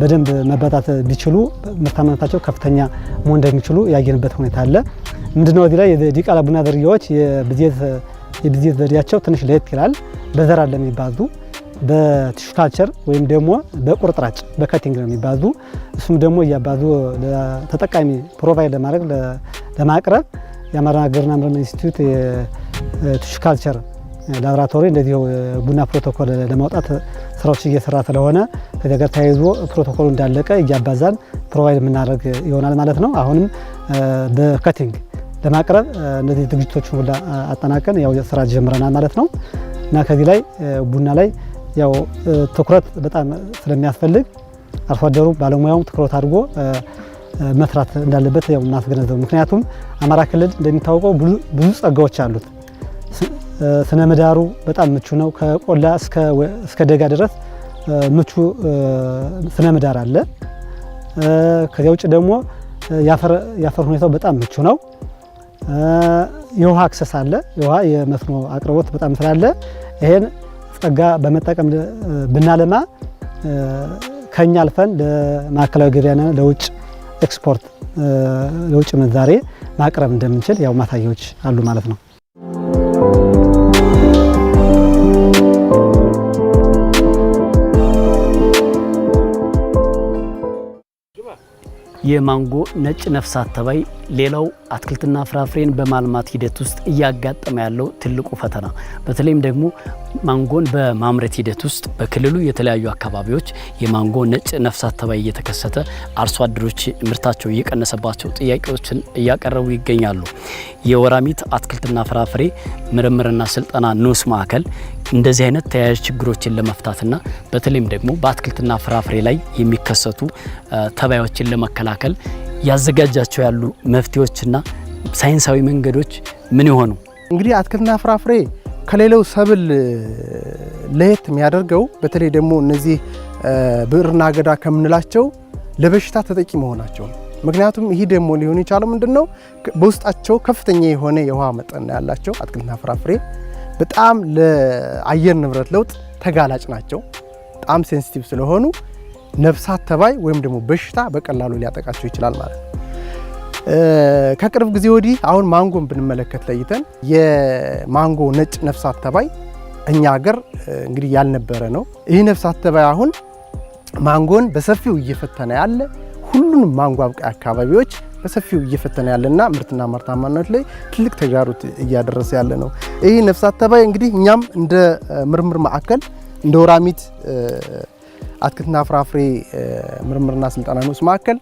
በደንብ መባጣት ቢችሉ ምርታማነታቸው ከፍተኛ መሆን እንደሚችሉ ያየንበት ሁኔታ አለ። ምንድነው እዚህ ላይ የዲቃላ ቡና ዝርያዎች የብዜት ዘዴያቸው ትንሽ ለየት ይላል። በዘር አለ የሚባዙ በቲሹ ካልቸር ወይም ደግሞ በቁርጥራጭ በከቲንግ ነው የሚባዙ። እሱም ደግሞ እያባዙ ለተጠቃሚ ፕሮቫይድ ለማድረግ ለማቅረብ የአማራ ግብርና ምርምር ኢንስቲትዩት የቲሹ ካልቸር ላቦራቶሪ እንደዚሁ ቡና ፕሮቶኮል ለማውጣት ስራዎች እየሰራ ስለሆነ ከዚያ ጋር ተያይዞ ፕሮቶኮሉ እንዳለቀ እያባዛን ፕሮቫይድ የምናደርግ ይሆናል ማለት ነው። አሁንም በከቲንግ ለማቅረብ እነዚህ ዝግጅቶችን ሁላ አጠናቀን ያው ስራ ጀምረናል ማለት ነው። እና ከዚህ ላይ ቡና ላይ ያው ትኩረት በጣም ስለሚያስፈልግ አርሶ አደሩ ባለሙያውም ትኩረት አድርጎ መስራት እንዳለበት ያው ማስገነዘብ። ምክንያቱም አማራ ክልል እንደሚታወቀው ብዙ ጸጋዎች አሉት። ስነ ምህዳሩ በጣም ምቹ ነው። ከቆላ እስከ ደጋ ድረስ ምቹ ስነ ምህዳር አለ። ከዚያ ውጭ ደግሞ የአፈር ሁኔታው በጣም ምቹ ነው። የውሃ አክሰስ አለ። የውሃ የመስኖ አቅርቦት በጣም ስላለ ይሄን ጸጋ በመጠቀም ብናለማ ከኛ አልፈን ለማዕከላዊ ገበያና ለውጭ ኤክስፖርት ለውጭ ምንዛሬ ማቅረብ እንደምንችል ያው ማሳያዎች አሉ ማለት ነው። የማንጎ ነጭ ነፍሳት ተባይ ሌላው አትክልትና ፍራፍሬን በማልማት ሂደት ውስጥ እያጋጠመ ያለው ትልቁ ፈተና፣ በተለይም ደግሞ ማንጎን በማምረት ሂደት ውስጥ በክልሉ የተለያዩ አካባቢዎች የማንጎ ነጭ ነፍሳት ተባይ እየተከሰተ አርሶ አደሮች ምርታቸው እየቀነሰባቸው ጥያቄዎችን እያቀረቡ ይገኛሉ። የወራሚት አትክልትና ፍራፍሬ ምርምርና ስልጠና ንዑስ ማዕከል እንደዚህ አይነት ተያያዥ ችግሮችን ለመፍታትና በተለይም ደግሞ በአትክልትና ፍራፍሬ ላይ የሚከሰቱ ተባዮችን ለመከላከል ያዘጋጃቸው ያሉ መፍትሄዎችና ሳይንሳዊ መንገዶች ምን ይሆኑ? እንግዲህ አትክልትና ፍራፍሬ ከሌላው ሰብል ለየት የሚያደርገው በተለይ ደግሞ እነዚህ ብዕርና አገዳ ከምንላቸው ለበሽታ ተጠቂ መሆናቸው ነው። ምክንያቱም ይህ ደግሞ ሊሆን የቻለው ምንድነው? በውስጣቸው ከፍተኛ የሆነ የውሃ መጠን ያላቸው አትክልትና ፍራፍሬ በጣም ለአየር ንብረት ለውጥ ተጋላጭ ናቸው። በጣም ሴንሲቲቭ ስለሆኑ ነፍሳት ተባይ ወይም ደግሞ በሽታ በቀላሉ ሊያጠቃቸው ይችላል ማለት ነው። ከቅርብ ጊዜ ወዲህ አሁን ማንጎን ብንመለከት ለይተን የማንጎ ነጭ ነፍሳት ተባይ እኛ ሀገር እንግዲህ ያልነበረ ነው። ይህ ነፍሳት ተባይ አሁን ማንጎን በሰፊው እየፈተነ ያለ፣ ሁሉንም ማንጎ አብቃይ አካባቢዎች በሰፊው እየፈተነ ያለና ምርትና ምርታማነት ላይ ትልቅ ተግዳሮት እያደረሰ ያለ ነው። ይህ ነፍሳት ተባይ እንግዲህ እኛም እንደ ምርምር ማዕከል እንደ ወራሚት አትክልትና ፍራፍሬ ምርምርና ስልጠና ንዑስ ማዕከል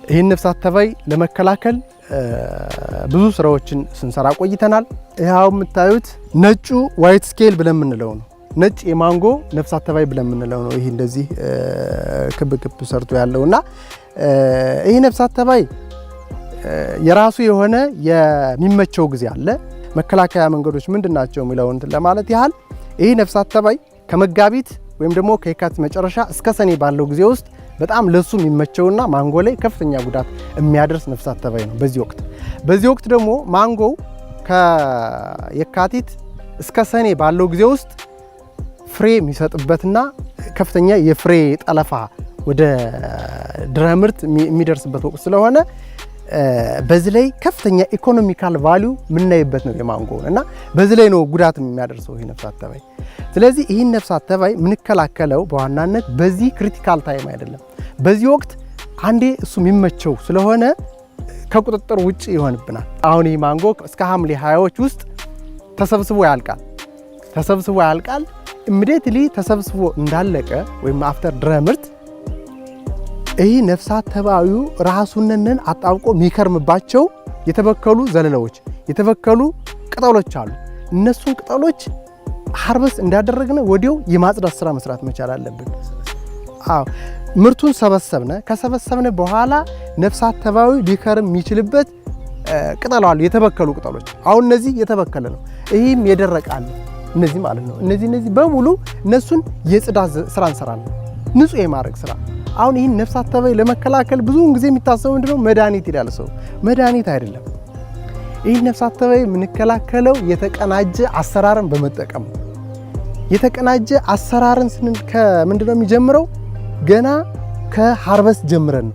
ይህን ነፍሳት ተባይ ለመከላከል ብዙ ስራዎችን ስንሰራ ቆይተናል። ይሄው የምታዩት ነጩ ዋይት ስኬል ብለን የምንለው ነው። ነጭ የማንጎ ነፍሳት ተባይ ብለን የምንለው ነው። ይሄ እንደዚህ ክብ ክብ ሰርቶ ያለውና ይሄ ነፍሳት ተባይ የራሱ የሆነ የሚመቸው ጊዜ አለ። መከላከያ መንገዶች ምንድናቸው የሚለውን ለማለት ያህል ይሄ ነፍሳት ተባይ ከመጋቢት ወይም ደግሞ ከየካቲት መጨረሻ እስከ ሰኔ ባለው ጊዜ ውስጥ በጣም ለሱ የሚመቸውና ማንጎ ላይ ከፍተኛ ጉዳት የሚያደርስ ነፍሳት ተባይ ነው። በዚህ ወቅት ደግሞ ማንጎ ከየካቲት እስከ ሰኔ ባለው ጊዜ ውስጥ ፍሬ የሚሰጥበትና ከፍተኛ የፍሬ ጠለፋ ወደ ድህረ ምርት የሚደርስበት ወቅት ስለሆነ በዚህ ላይ ከፍተኛ ኢኮኖሚካል ቫልዩ የምናይበት ነው የማንጎ እና በዚህ ላይ ነው ጉዳት የሚያደርሰው ይህ ነፍሳት ተባይ። ስለዚህ ይህን ነፍሳት ተባይ የምንከላከለው በዋናነት በዚህ ክሪቲካል ታይም አይደለም። በዚህ ወቅት አንዴ እሱ የሚመቸው ስለሆነ ከቁጥጥር ውጭ ይሆንብናል። አሁን ይህ ማንጎ እስከ ሐምሌ 20ዎች ውስጥ ተሰብስቦ ያልቃል። ኢሚዲየትሊ ተሰብስቦ እንዳለቀ ወይም አፍተር ድህረ ምርት ይህ ነፍሳት ተባዩ ራሱንን አጣብቆ የሚከርምባቸው የተበከሉ ዘለላዎች፣ የተበከሉ ቅጠሎች አሉ። እነሱን ቅጠሎች ሃርቨስት እንዳደረግነ ወዲያው የማጽዳት ስራ መስራት መቻል አለብን። ምርቱን ከሰበሰብነ በኋላ ነፍሳት ተባዩ ሊከርም የሚችልበት ቅጠላሉ የተበከሉ ቅጠሎች አሁን እነዚህ የተበከለ ነው ይሄም የደረቃል እነዚህ ማለት ነው እነዚህ በሙሉ እነሱን የጽዳት ስራ እንሰራለን ንጹህ የማድረግ ስራ አሁን ይሄን ነፍሳት ተባይ ለመከላከል ብዙውን ጊዜ የሚታሰበው ምንድነው መድኃኒት ይላል ሰው መድኃኒት አይደለም ይሄን ነፍሳት ተባይ የምንከላከለው የተቀናጀ አሰራርን በመጠቀም የተቀናጀ አሰራርን ከምንድነው የሚጀምረው ገና ከሃርቨስት ጀምረን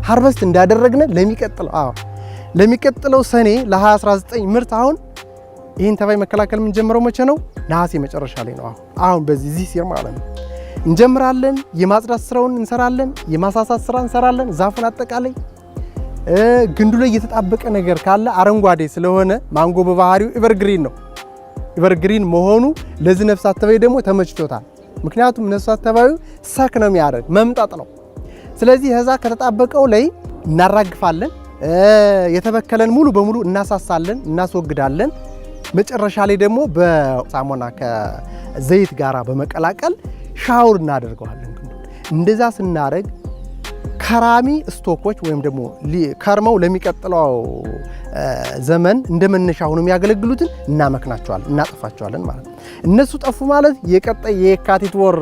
ሃርቨስት እንዳደረግነ ለሚቀጥለው ሰኔ ለ2019 ምርት አሁን ይሄን ተባይ መከላከል ምን ጀምረው መቼ ነው ነሐሴ መጨረሻ ላይ ነው አሁን በዚህ ሲር ማለት ነው እንጀምራለን የማጽዳት ስራውን እንሰራለን የማሳሳት ስራ እንሰራለን ዛፉን አጠቃላይ ግንዱ ላይ የተጣበቀ ነገር ካለ አረንጓዴ ስለሆነ ማንጎ በባህሪው ኤቨርግሪን ነው ኤቨርግሪን መሆኑ ለዚህ ነፍሳት ተባይ ደግሞ ተመችቶታል ምክንያቱም ነፍሳት ተባዩ ሳክ ነው የሚያደርግ መምጣጥ ነው ስለዚህ ከዛ ከተጣበቀው ላይ እናራግፋለን የተበከለን ሙሉ በሙሉ እናሳሳለን እናስወግዳለን መጨረሻ ላይ ደግሞ በሳሙና ከዘይት ጋራ በመቀላቀል ሻውር እናደርገዋለን እንደዛ ስናደርግ ከራሚ ስቶኮች ወይም ደግሞ ከርመው ለሚቀጥለው ዘመን እንደመነሻ ሆኖ የሚያገለግሉትን እናመክናቸዋለን እናጠፋቸዋለን ማለት ነው እነሱ ጠፉ ማለት የቀጣይ የካቲት ወር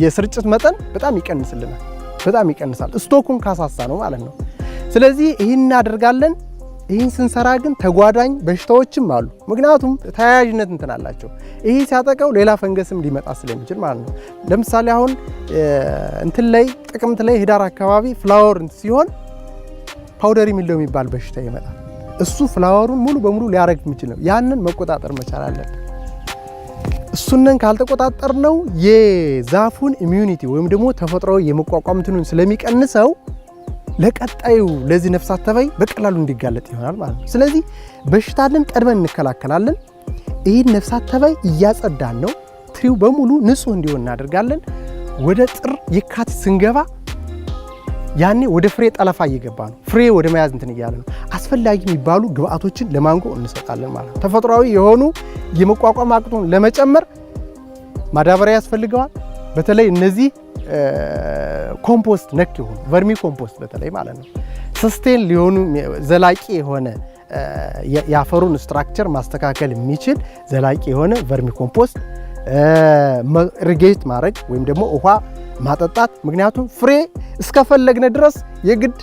የስርጭት መጠን በጣም ይቀንስልናል በጣም ይቀንሳል ስቶኩን ካሳሳ ነው ማለት ነው ስለዚህ ይሄን እናደርጋለን ይሄን ስንሰራ ግን ተጓዳኝ በሽታዎችም አሉ ምክንያቱም ተያያዥነት እንትናላቸው ይሄ ሲያጠቀው ሌላ ፈንገስም ሊመጣ ስለሚችል ማለት ነው ለምሳሌ አሁን እንትን ላይ ጥቅምት ላይ ህዳር አካባቢ ፍላወር ሲሆን ፓውደሪ ሚለው የሚባል በሽታ ይመጣል እሱ ፍላወሩን ሙሉ በሙሉ ሊያረግ የሚችል ነው ያንን መቆጣጠር መቻል አለብን እሱንን ካልተቆጣጠር ነው የዛፉን ኢሚዩኒቲ ወይም ደግሞ ተፈጥሯዊ የመቋቋም እንትኑን ስለሚቀንሰው ለቀጣዩ ለዚህ ነፍሳት ተባይ በቀላሉ እንዲጋለጥ ይሆናል ማለት ነው ስለዚህ በሽታልን ቀድመን እንከላከላለን ይሄን ነፍሳት ተባይ እያጸዳን ነው ትሪው በሙሉ ንጹህ እንዲሆን እናደርጋለን ወደ ጥር የካቲት ስንገባ ያኔ ወደ ፍሬ ጠለፋ እየገባ ነው ፍሬ ወደ መያዝ እንትን እያለ ነው አስፈላጊ የሚባሉ ግብአቶችን ለማንጎ እንሰጣለን ማለት ነው ተፈጥሯዊ የሆኑ የመቋቋም አቅሙን ለመጨመር ማዳበሪያ ያስፈልገዋል በተለይ እነዚህ ኮምፖስት ነክ ይሁን ቨርሚ ኮምፖስት በተለይ ማለት ነው ሰስቴን ሊሆኑ ዘላቂ የሆነ ያፈሩን ስትራክቸር ማስተካከል የሚችል ዘላቂ የሆነ ቨርሚ ኮምፖስት ሪጌት ማድረግ ወይም ደግሞ ውሃ ማጠጣት ምክንያቱም ፍሬ እስከፈለግነ ድረስ የግድ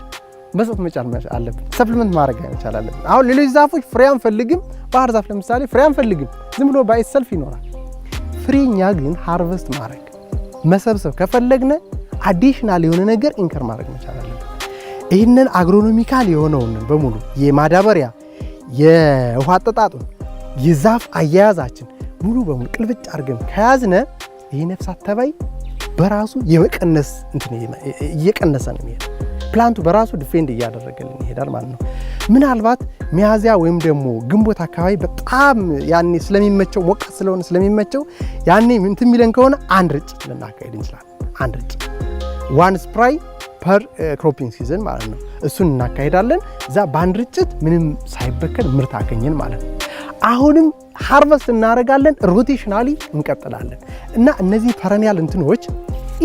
መስጠት መቻል አለብን ሰፕሊመንት ማድረግ መቻል አለብን አሁን ሌሎች ዛፎች ፍሬ አንፈልግም ባህር ዛፍ ለምሳሌ ፍሬ አንፈልግም ዝም ብሎ ባይሰልፍ ይኖራል ፍሬኛ ግን ሃርቨስት ማድረግ መሰብሰብ ከፈለግነ አዲሽናል የሆነ ነገር ኢንከር ማድረግ መቻል አለብን ይህንን አግሮኖሚካል የሆነውን በሙሉ የማዳበሪያ የውሃ አጠጣጡን የዛፍ አያያዛችን ሙሉ በሙሉ ቅልብጭ አድርገን ከያዝነ ይህ ነፍሳት ተባይ በራሱ የመቀነስ እንትን እየቀነሰ ነው የሚሄድ ፕላንቱ በራሱ ዲፌንድ እያደረገልን ይሄዳል ማለት ነው ምናልባት ሚያዚያ ወይም ደግሞ ግንቦት አካባቢ በጣም ያኔ ስለሚመቸው ሞቃት ስለሆነ ስለሚመቸው ያኔ እንትን የሚለን ከሆነ አንድ ርጭት ልናካሄድ እንችላለን አንድ ርጭት ዋን ስፕራይ ፐር ክሮፒንግ ሲዝን ማለት ነው እሱን እናካሄዳለን እዛ በአንድ ርጭት ምንም ሳይበከል ምርት አገኘን ማለት ነው አሁንም ሃርቨስት እናደርጋለን ሮቴሽናሊ እንቀጥላለን እና እነዚህ ፐረኒያል እንትኖች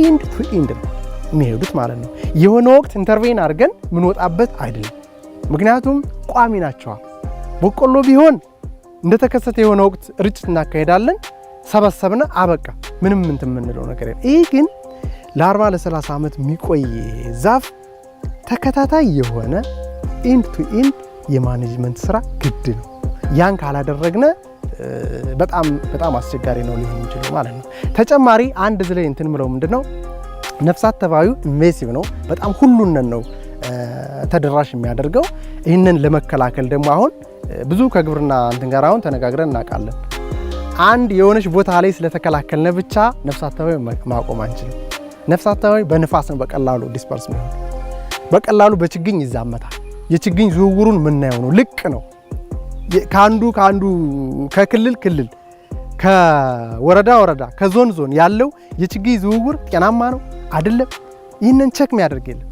ኢንድ ቱ ኢንድ ነው የሚሄዱት ማለት ነው የሆነ ወቅት ኢንተርቬን አድርገን ምን ወጣበት አይደለም ምክንያቱም ቋሚ ናቸው በቆሎ ቢሆን እንደተከሰተ የሆነ ወቅት ርጭት እናካሄዳለን ሰበሰብና አበቃ ምንም እንትን የምንለው ነገር የለም ይሄ ግን ለ40 ለ30 ዓመት የሚቆይ ዛፍ ተከታታይ የሆነ ኢንድ ቱ ኢንድ የማኔጅመንት ስራ ግድ ነው ያን ካላደረግነ በጣም አስቸጋሪ ነው ሊሆን የሚችለው ማለት ነው ተጨማሪ አንድ ዝላይ እንትን ምለው ምንድነው ነፍሳት ተባዩ ኢንቬሲቭ ነው በጣም ሁሉን ነው ተደራሽ የሚያደርገው ይሄንን ለመከላከል ደግሞ አሁን ብዙ ከግብርና እንትን ጋር አሁን ተነጋግረን እናውቃለን አንድ የሆነች ቦታ ላይ ስለተከላከልነ ብቻ ነፍሳት ተባዩ ማቆም አንችልም ነፍሳት ተባዩ በንፋስ ነው በቀላሉ ዲስፐርስ ነው በቀላሉ በችግኝ ይዛመታል የችግኝ ዝውውሩን ምናየው ነው ልቅ ነው ካንዱ ከክልል ከወረዳ ከዞን ያለው የችግኝ ዝውውር ጤናማ ነው አይደለም ይሄንን ቼክ የሚያደርግ የለም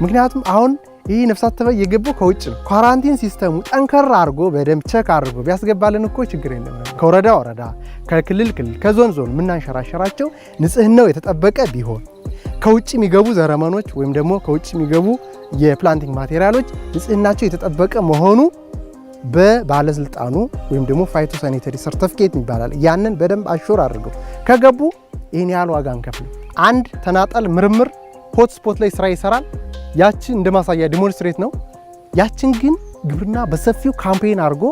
ምክንያቱም አሁን ይሄ ነፍሳት ተባይ የገባው ከውጭ ነው ኳራንቲን ሲስተሙ ጠንከር አድርጎ በደም ቼክ አድርጎ ቢያስገባልን እኮ ችግር የለም ከወረዳ ከክልል ከዞን ምናንሸራሸራቸው ንጽህናው የተጠበቀ ቢሆን ከውጭ የሚገቡ ዘረመኖች ወይም ደግሞ ከውጭ የሚገቡ የፕላንቲንግ ማቴሪያሎች ንጽህናቸው የተጠበቀ መሆኑ በባለስልጣኑ ወይም ደግሞ ፋይቶሳኒተሪ ሰርቲፊኬት ይባላል። ያንን በደንብ አሹር አድርገው ከገቡ ይህን ያህል ዋጋ አንከፍልም። አንድ ተናጠል ምርምር ሆት ስፖት ላይ ስራ ይሰራል። ያችን እንደ ማሳያ ዲሞንስትሬት ነው። ያችን ግን ግብርና በሰፊው ካምፔን አድርጎ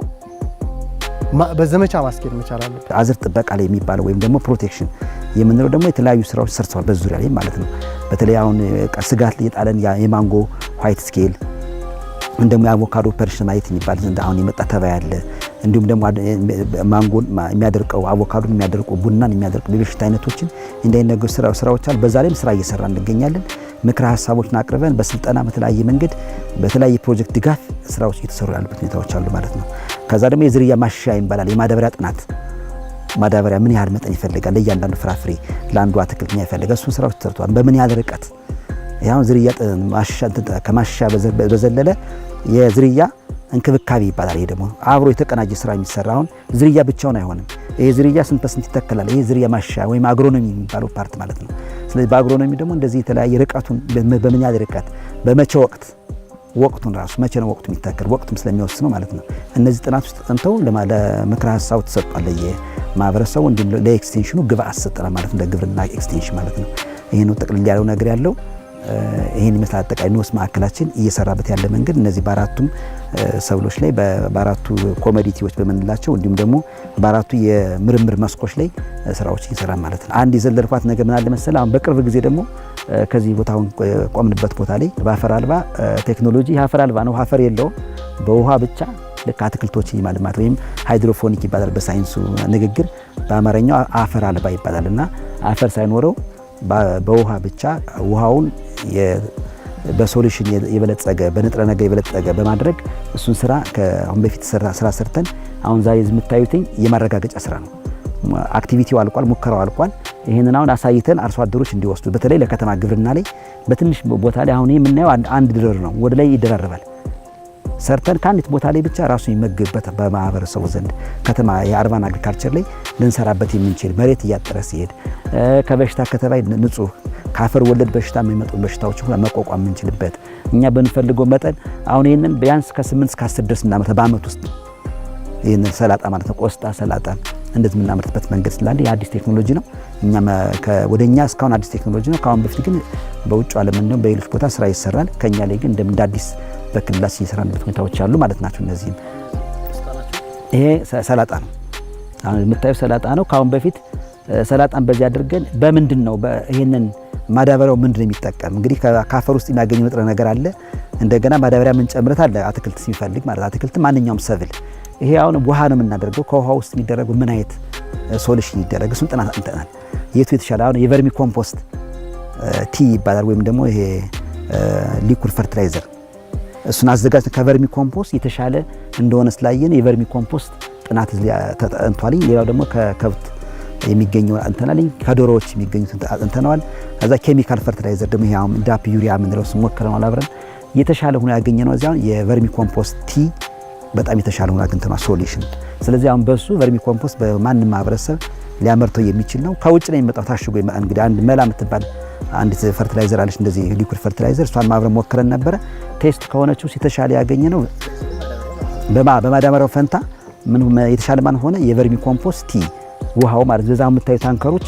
በዘመቻ ማስኬድ መቻል አለበት። አዝርት ጥበቃ ላይ የሚባለው ወይም ደግሞ ፕሮቴክሽን የምንለው ደግሞ የተለያዩ ስራዎች ሰርተዋል በዙሪያ ላይ ማለት ነው። በተለይ አሁን ስጋት ላይ የጣለን የማንጎ ዋይት ስኬል እንደም የአቮካዶ ፐርሽናይት የሚባል ዘንድ አሁን የመጣ ተባይ አለ። እንዲሁም ደግሞ ማንጎን የሚያደርቀው አቮካዶን የሚያደርቀው ቡናን የሚያደርቀው በሽታ አይነቶችን እንዳይነገሩ ስራዎች አሉ። በዛ ላይም ስራ እየሰራ እንገኛለን። ምክረ ሀሳቦችን አቅርበን በስልጠና በተለያየ መንገድ በተለያየ ፕሮጀክት ድጋፍ ስራዎች እየተሰሩ ያሉበት ሁኔታዎች አሉ ማለት ነው። ከዛ ደግሞ የዝርያ ማሻሻያ ይባላል። የማዳበሪያ ጥናት ማዳበሪያ ምን ያህል መጠን ይፈልጋል ለእያንዳንዱ ፍራፍሬ ለአንዱ አትክልት ምን ይፈልጋል እሱን ስራዎች ተሰርተዋል። በምን ያህል ርቀት ያው ዝርያ ከማሻሻያ በዘለለ የዝርያ እንክብካቤ ይባላል። ይሄ ደግሞ አብሮ የተቀናጀ ስራ የሚሰራውን ዝርያ ብቻውን አይሆንም። ይሄ ዝርያ ስንት በስንት ይተከላል። ይሄ ዝርያ ማሻሻያ ወይም አግሮኖሚ የሚባለው ፓርት ማለት ነው። ስለዚህ በአግሮኖሚ ደግሞ እንደዚህ የተለያየ ርቀቱን በምን ያህል ርቀት በመቼ ወቅቱን ራሱ መቼ ነው ወቅቱ የሚተከል ወቅቱም ስለሚወስነው ማለት ነው። እነዚህ ጥናት ውስጥ ተጠንተው ለምክረ ሀሳቡ ተሰጥቷል። ለማህበረሰቡ እንዲሁም ለኤክስቴንሽኑ ግብአት ሰጠና ማለት ነው። ለግብርና ኤክስቴንሽን ማለት ነው። ይሄ ነው ጠቅልል ያለው ነገር ያለው። ይሄን ይመስላል አጠቃላይ ንዑስ ማዕከላችን እየሰራበት ያለ መንገድ እነዚህ በአራቱም ሰብሎች ላይ በአራቱ ኮሞዲቲዎች በመንላቸው እንዲሁም ደግሞ በአራቱ የምርምር መስኮች ላይ ስራዎች እየሰራ ማለት ነው። አንድ የዘለልኳት ነገር ምን አለ መሰለህ፣ አሁን በቅርብ ጊዜ ደግሞ ከዚህ ቦታውን ቆምንበት ቦታ ላይ በአፈር አልባ ቴክኖሎጂ አፈር አልባ ነው፣ አፈር የለውም፣ በውሃ ብቻ ልክ አትክልቶችን የማልማት ወይም ሃይድሮፎኒክ ይባላል በሳይንሱ ንግግር፣ በአማርኛው አፈር አልባ ይባላል እና አፈር ሳይኖረው በውሃ ብቻ ውሃውን በሶሉሽን የበለጸገ በንጥረ ነገር የበለጸገ በማድረግ እሱን ስራ ከአሁን በፊት ስራ ሰርተን አሁን ዛሬ የምታዩትኝ የማረጋገጫ ስራ ነው። አክቲቪቲው አልቋል፣ ሙከራው አልቋል። ይሄንን አሁን አሳይተን አርሶ አደሮች እንዲወስዱ በተለይ ለከተማ ግብርና ላይ በትንሽ ቦታ ላይ አሁን የምናየው አንድ ድረር ነው፣ ወደ ላይ ይደራረባል። ሰርተን ከአንዲት ቦታ ላይ ብቻ ራሱ የሚመግብበት በማህበረሰቡ ዘንድ ከተማ የአርባን አግሪካልቸር ላይ ልንሰራበት የምንችል መሬት እያጠረ ሲሄድ ከበሽታ ከተባይ ንጹህ ከአፈር ወለድ በሽታ የሚመጡ በሽታዎች ሁሉ መቋቋም የምንችልበት እኛ በንፈልገው መጠን አሁን ይሄንን ቢያንስ ከ8 እስከ 10 ድረስ እናመርት በአመት ውስጥ ይሄንን ሰላጣ ማለት ነው። ቆስጣ ሰላጣ እንደዚህ የምናመርትበት መንገድ ስላለ የአዲስ ቴክኖሎጂ ነው። እኛ ወደኛ እስካሁን አዲስ ቴክኖሎጂ ነው። ከአሁን በፊት ግን በውጭ ዓለም እንደውም በሌሎች ቦታ ስራ ይሰራል። ከኛ ላይ ግን እንደ አዲስ በክልላችን እየሰራንበት ሁኔታዎች አሉ ማለት ናቸው። እነዚህም ይሄ ሰላጣ ነው። አሁን የምታየው ሰላጣ ነው። ከአሁን በፊት ሰላጣን በዚህ አድርገን በምንድን ነው ይሄንን ማዳበሪያው ምንድን ነው የሚጠቀም እንግዲህ ከአፈር ውስጥ የሚያገኘው ንጥረ ነገር አለ። እንደገና ማዳበሪያ ምን ጨምረት አለ አትክልት ሲፈልግ ማለት አትክልት ማንኛውም ሰብል ይሄ አሁን ውሃ ነው የምናደርገው። ከውሃ ውስጥ የሚደረገው ምን አይነት ሶሉሽን ይደረግ እሱን ጥናት እንተናል። የቱ የተሻለ አሁን የቨርሚ ኮምፖስት ቲ ይባላል ወይም ደግሞ ይሄ ሊኩድ ፈርቲላይዘር እሱን አዘጋጅተን ከቨርሚ ኮምፖስት የተሻለ እንደሆነ ስላየን የቨርሚ ኮምፖስት ጥናት ተጠንቷልኝ። ሌላው ደግሞ ከከብት የሚገኘው እንተናልኝ ከዶሮዎች የሚገኙት እንተናዋል። ከዛ ኬሚካል ፈርቲላይዘር ደግሞ ያው ዳፕ ዩሪያ ምንለው ሞክረናል አብረን የተሻለ ሆኖ ያገኘነው እዚያው የቨርሚ ኮምፖስት ቲ በጣም የተሻለ ሆኖ አግኝተናል ሶሉሽን። ስለዚህ አሁን በሱ ቨርሚ ኮምፖስት በማንም ማህበረሰብ ሊያመርተው የሚችል ነው። ከውጭ ነው የሚመጣው ታሽጎ እንግዲህ አንድ መላ የምትባል አንድ ፈርቲላይዘር አለች እንደዚህ ሊኩድ ፈርቲላይዘር እሷን ማብረን ሞክረን ነበረ። ቴስት ከሆነችው የተሻለ ያገኘነው በማዳበሪያው ፈንታ ምን የተሻለ ማን ሆነ የቨርሚ ኮምፖስት ቲ ውሃው ማለት በዛ የምታዩ ታንከሮች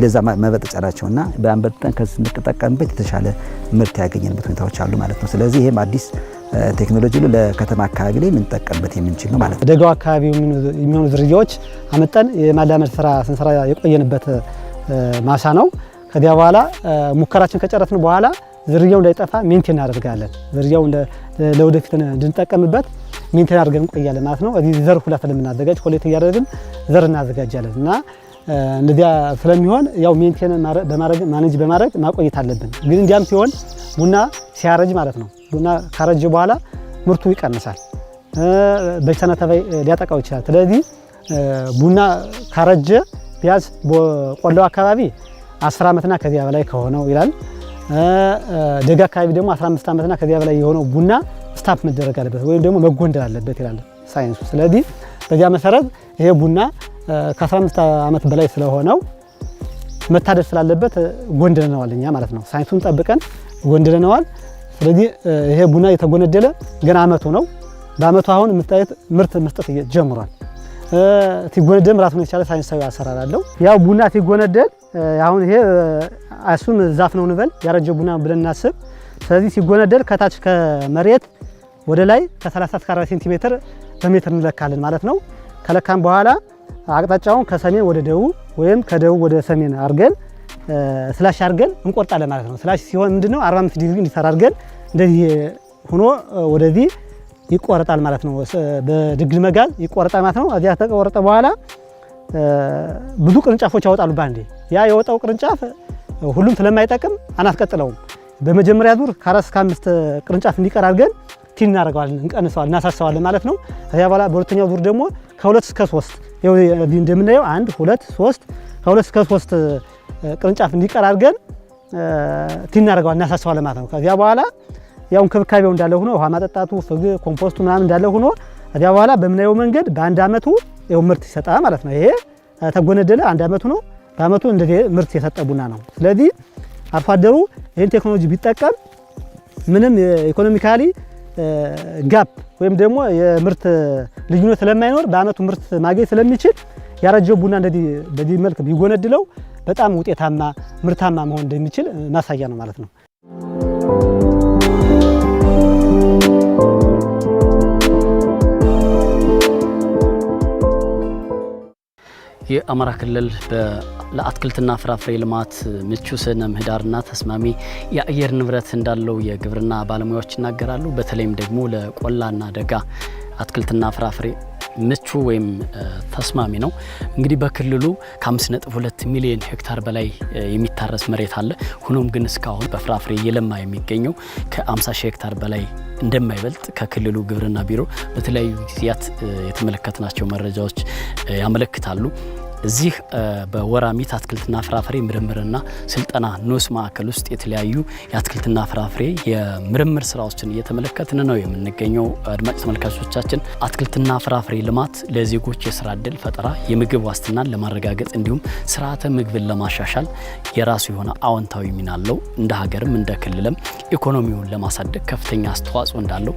ለዛ መበጠጫ ናቸውና በአንበጠን ከስንጠቀምበት የተሻለ ምርት ያገኘንበት ሁኔታዎች አሉ ማለት ነው። ስለዚህ ይሄም አዲስ ቴክኖሎጂ ለከተማ አካባቢ ላይ የምንጠቀምበት የምንችል ነው ማለት ነው። ደጋው አካባቢ የሚሆኑ ዝርያዎች አመጣን የማላመድ ስራ ስንሰራ የቆየንበት ማሳ ነው። ከዚያ በኋላ ሙከራችን ከጨረስን በኋላ ዝርያው እንዳይጠፋ ሜንቴን እናደርጋለን። ዝርያው ለወደፊት እንድንጠቀምበት ሜንቴን አድርገን እንቆያለን ማለት ነው። እዚህ ዘር ሁላ ስለምናዘጋጅ ኮሌክት እያደረግን ዘር እናዘጋጃለን እና እንደዚያ ስለሚሆን ያው ሜንቴን በማድረግ ማኔጅ በማድረግ ማቆየት አለብን። ግን እንዲያም ሲሆን ቡና ሲያረጅ ማለት ነው ቡና ካረጀ በኋላ ምርቱ ይቀንሳል፣ በሽታና ተባይ ሊያጠቃው ይችላል። ስለዚህ ቡና ካረጀ ቢያንስ በቆላው አካባቢ 10 ዓመትና ከዚያ በላይ ከሆነው ይላል። ደጋ አካባቢ ደግሞ 15 ዓመትና ከዚያ በላይ የሆነው ቡና ስታፕ መደረግ አለበት ወይም ደግሞ መጎንደል አለበት ይላል ሳይንሱ። ስለዚህ በዚያ መሰረት ይሄ ቡና ከ15 ዓመት በላይ ስለሆነው መታደስ ስላለበት ጎንድለነዋል እኛ ማለት ነው። ሳይንሱን ጠብቀን ጎንድለነዋል። ስለዚህ ይሄ ቡና የተጎነደለ ገና አመቱ ነው። በአመቱ አሁን የምታዩት ምርት መስጠት ጀምሯል። ሲጎነደል ራሱን የቻለ ሳይንሳዊ አሰራር አለው። ያው ቡና ሲጎነደል አሁን ይሄ እሱም ዛፍ ነው እንበል ያረጀ ቡና ብለን እናስብ። ስለዚህ ሲጎነደል ከታች ከመሬት ወደ ላይ ከ30 እስከ 40 ሴንቲሜትር በሜትር እንለካለን ማለት ነው። ከለካን በኋላ አቅጣጫውን ከሰሜን ወደ ደቡብ ወይም ከደቡብ ወደ ሰሜን አድርገን ስላሽ አድርገን እንቆርጣለን ማለት ነው። ስላሽ ሲሆን ምንድነው 45 ዲግሪ እንዲሰራ አድርገን እንደዚህ ሆኖ ወደዚህ ይቆረጣል ማለት ነው። በድግል መጋል ይቆረጣል ማለት ነው። እዚያ ተቆረጠ በኋላ ብዙ ቅርንጫፎች ያወጣሉ ባንዴ። ያ የወጣው ቅርንጫፍ ሁሉም ስለማይጠቅም አናስቀጥለውም። በመጀመሪያ ዙር ከ4 እስከ 5 ቅርንጫፍ እንዲቀር አድርገን ቲን እናደርገዋለን፣ እንቀንሰዋለን፣ እናሳሰዋለን ማለት ነው። ከዚያ በኋላ በሁለተኛው ዙር ደግሞ ከ2 እስከ 3 ይኸው እንደምናየው 1 2 3 ከ2 እስከ 3 ቅርንጫፍ እንዲቀር አድርገን ቲን እናደርገዋለን፣ እናሳሰዋለን ማለት ነው። ከዚያ በኋላ ያው እንክብካቤው እንዳለ ሆኖ ውሃ ማጠጣቱ ፍግ ኮምፖስቱ ምናምን እንዳለ ሆኖ ከዚያ በኋላ በምናየው መንገድ በአንድ አመቱ ይኸው ምርት ይሰጣል ማለት ነው። ይሄ ተጎነደለ አንድ አመቱ ነው። በአመቱ እንደዚህ ምርት የሰጠ ቡና ነው። ስለዚህ አርሶ አደሩ ይህን ቴክኖሎጂ ቢጠቀም ምንም ኢኮኖሚካሊ ጋፕ ወይም ደግሞ የምርት ልዩነት ስለማይኖር በአመቱ ምርት ማግኘት ስለሚችል ያረጀው ቡና እንደዚህ በዚህ መልክ ቢጎነድለው በጣም ውጤታማ ምርታማ መሆን እንደሚችል ማሳያ ነው ማለት ነው። የአማራ ክልል ለአትክልትና ፍራፍሬ ልማት ምቹ ስነ ምህዳርና ተስማሚ የአየር ንብረት እንዳለው የግብርና ባለሙያዎች ይናገራሉ። በተለይም ደግሞ ለቆላና ደጋ አትክልትና ፍራፍሬ ምቹ ወይም ተስማሚ ነው። እንግዲህ በክልሉ ከ5.2 ሚሊዮን ሄክታር በላይ የሚታረስ መሬት አለ። ሆኖም ግን እስካሁን በፍራፍሬ እየለማ የሚገኘው ከ50 ሺህ ሄክታር በላይ እንደማይበልጥ ከክልሉ ግብርና ቢሮ በተለያዩ ጊዜያት የተመለከትናቸው መረጃዎች ያመለክታሉ። እዚህ በወራሚት አትክልትና ፍራፍሬ ምርምርና ስልጠና ንዑስ ማዕከል ውስጥ የተለያዩ የአትክልትና ፍራፍሬ የምርምር ስራዎችን እየተመለከትን ነው የምንገኘው። አድማጭ ተመልካቾቻችን አትክልትና ፍራፍሬ ልማት ለዜጎች የስራ ዕድል ፈጠራ፣ የምግብ ዋስትናን ለማረጋገጥ እንዲሁም ስርዓተ ምግብን ለማሻሻል የራሱ የሆነ አዎንታዊ ሚና አለው። እንደ ሀገርም እንደ ክልልም ኢኮኖሚውን ለማሳደግ ከፍተኛ አስተዋጽኦ እንዳለው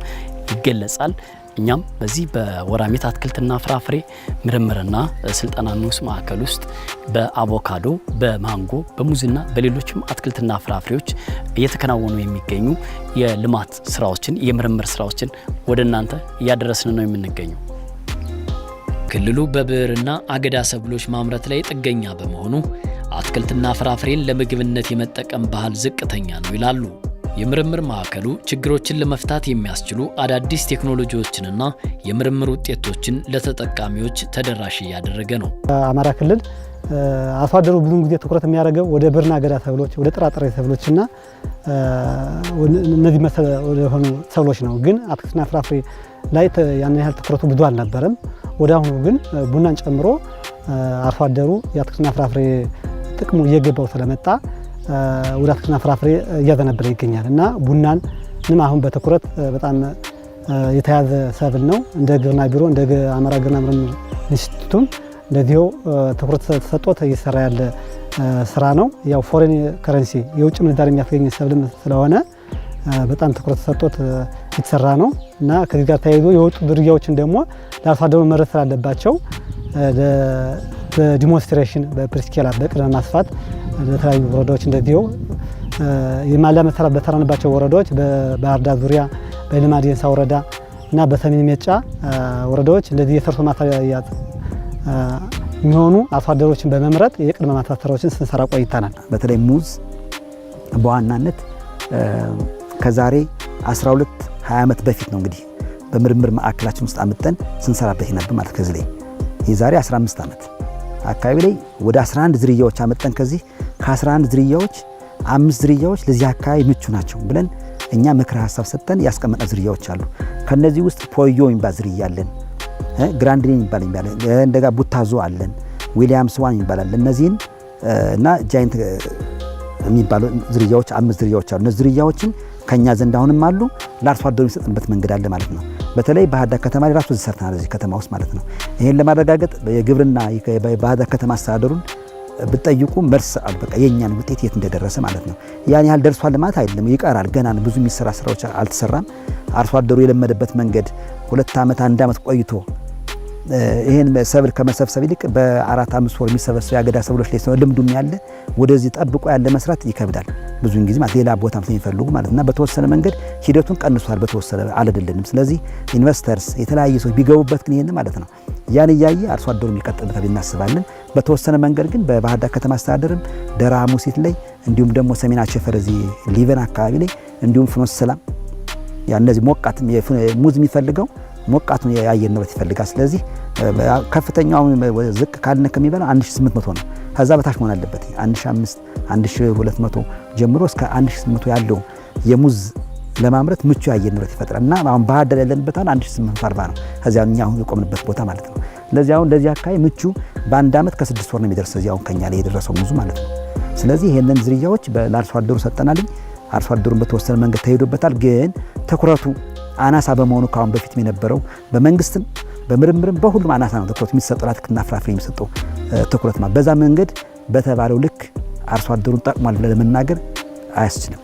ይገለጻል። እኛም በዚህ በወራሚት አትክልትና ፍራፍሬ ምርምርና ስልጠና ንዑስ ማዕከል ውስጥ በአቮካዶ፣ በማንጎ፣ በሙዝና በሌሎችም አትክልትና ፍራፍሬዎች እየተከናወኑ የሚገኙ የልማት ስራዎችን የምርምር ስራዎችን ወደ እናንተ እያደረስን ነው የምንገኘው። ክልሉ በብዕርና አገዳ ሰብሎች ማምረት ላይ ጥገኛ በመሆኑ አትክልትና ፍራፍሬን ለምግብነት የመጠቀም ባህል ዝቅተኛ ነው ይላሉ። የምርምር ማዕከሉ ችግሮችን ለመፍታት የሚያስችሉ አዳዲስ ቴክኖሎጂዎችንና የምርምር ውጤቶችን ለተጠቃሚዎች ተደራሽ እያደረገ ነው። አማራ ክልል አርሶ አደሩ ብዙውን ጊዜ ትኩረት የሚያደርገው ወደ ብዕርና አገዳ ሰብሎች፣ ወደ ጥራጥሬ ሰብሎችና እነዚህ መሰል ወደሆኑ ሰብሎች ነው። ግን አትክልትና ፍራፍሬ ላይ ያን ያህል ትኩረቱ ብዙ አልነበረም። ወደ አሁኑ ግን ቡናን ጨምሮ አርሶ አደሩ የአትክልትና ፍራፍሬ ጥቅሙ እየገባው ስለመጣ ወደ አትክልትና ፍራፍሬ እያዘነበለ ይገኛል እና ቡናን ምንም አሁን በትኩረት በጣም የተያዘ ሰብል ነው። እንደ ግብርና ቢሮ እንደ አማራ ግብርና ምርምር ኢንስቲትዩትም እንደዚሁ ትኩረት ተሰጥቶት እየሰራ ያለ ስራ ነው። ያው ፎሬን ከረንሲ የውጭ ምንዛሪ የሚያስገኝ ሰብል ስለሆነ በጣም ትኩረት ተሰጥቶት የተሰራ ነው እና ከዚህ ጋር ተያይዞ የወጡ ዝርያዎችን ደግሞ ለአርሶ አደሩ መድረስ ስላለባቸው በዲሞንስትሬሽን በፕሪስኬላ በቅድመ ማስፋት ለተለያዩ ወረዳዎች እንደዚሁ የማላ መሰራት በተራንባቸው ወረዳዎች በባህር ዳር ዙሪያ በልማ ዴንሳ ወረዳ እና በሰሜን ሜጫ ወረዳዎች እንደዚህ የሰርቶ ማሳያ የሚሆኑ አርሶ አደሮችን በመምረጥ የቅድመ ማስፋት ስራዎችን ስንሰራ ቆይተናል። በተለይ ሙዝ በዋናነት ከዛሬ 12-20 ዓመት በፊት ነው እንግዲህ በምርምር ማዕከላችን ውስጥ አምጠን ስንሰራበት ነበር ማለት ከዚህ ላይ የዛሬ 15 ዓመት አካባቢ ላይ ወደ 11 ዝርያዎች አመጣን። ከዚህ ከ11 ዝርያዎች 5 ዝርያዎች ለዚህ አካባቢ ምቹ ናቸው ብለን እኛ ምክረ ሀሳብ ሰጠን ያስቀመጠ ዝርያዎች አሉ። ከነዚህ ውስጥ ፖዮ የሚባል ዝርያ አለን፣ ግራንድኔ የሚባል እንደጋ ቡታዞ አለን፣ ዊሊያምስ ዋን ይባላል። እነዚህን እና ጃይንት የሚባሉ ዝርያዎች 5 ዝርያዎች አሉ። እነዚህ ዝርያዎችን ከኛ ዘንድ አሁንም አሉ። ለአርሶ አደሩ የሚሰጥበት መንገድ አለ ማለት ነው። በተለይ ባህር ዳር ከተማ ላይ ራሱ ሰርተናል እዚህ ከተማ ውስጥ ማለት ነው። ይሄን ለማረጋገጥ የግብርና ባህር ዳር ከተማ አስተዳደሩን ብትጠይቁ መልስ በቃ የኛን ውጤት የት እንደደረሰ ማለት ነው። ያን ያህል ደርሷል ማለት አይደለም፣ ይቀራል። ገና ብዙ የሚሰራ ስራዎች አልተሰራም። አርሶ አደሩ የለመደበት መንገድ 2 ዓመት 1 ዓመት ቆይቶ ይሄን ሰብል ከመሰብሰብ ይልቅ በ4-5 ወር የሚሰበሰቡ የአገዳ ሰብሎች ላይ ነው ልምዱም ያለ ወደዚህ ጠብቆ ያለ መስራት ይከብዳል። ብዙውን ጊዜ ማለት ሌላ ቦታም ስለሚፈልጉ ማለትና በተወሰነ መንገድ ሂደቱን ቀንሷል፣ በተወሰነ አልደለንም። ስለዚህ ኢንቨስተርስ የተለያየ ሰዎች ቢገቡበት ግን ይሄን ማለት ነው ያን እያየ አርሶ አደሩ የሚቀጥልበት እናስባለን። በተወሰነ መንገድ ግን በባህር ዳር ከተማ አስተዳደርም ደራ ሙሲት ላይ እንዲሁም ደግሞ ሰሜን አቸፈር እዚህ ሊበን አካባቢ ላይ እንዲሁም ፍኖተ ሰላም ያ እነዚህ ሞቃት ሙዝ የሚፈልገው ሞቃቱን የአየር ንብረት ይፈልጋል። ስለዚህ ከፍተኛው ዝቅ ካልነ ከሚበላው 1800 ነው። ከዛ በታች መሆን አለበት 1500 1200 ጀምሮ እስከ 1800 ያለው የሙዝ ለማምረት ምቹ የአየር ንብረት ይፈጥራል እና አሁን ባህር ዳር ያለንበት 1840 ነው። ከዚያ እኛ አሁን የቆምንበት ቦታ ማለት ነው። ስለዚህ አሁን ለዚህ አካባቢ ምቹ በአንድ ዓመት ከ6 ወር ነው የሚደርሰው እዚህ አሁን ከኛ ላይ የደረሰው ሙዙ ማለት ነው። ስለዚህ ይሄንን ዝርያዎች ለአርሶ አደሩ ሰጠናልኝ። አርሶ አደሩን በተወሰነ መንገድ ተሄዶበታል። ግን ትኩረቱ አናሳ በመሆኑ ካሁን በፊትም የነበረው በመንግስትም በምርምርም በሁሉም አናሳ ነው ትኩረቱ የሚሰጠው ለአትክልትና ፍራፍሬ የሚሰጠው ትኩረት ማለት በዛ መንገድ በተባለው ልክ አርሶ አደሩን ጠቅሟል ብለን ለመናገር አያስችልም።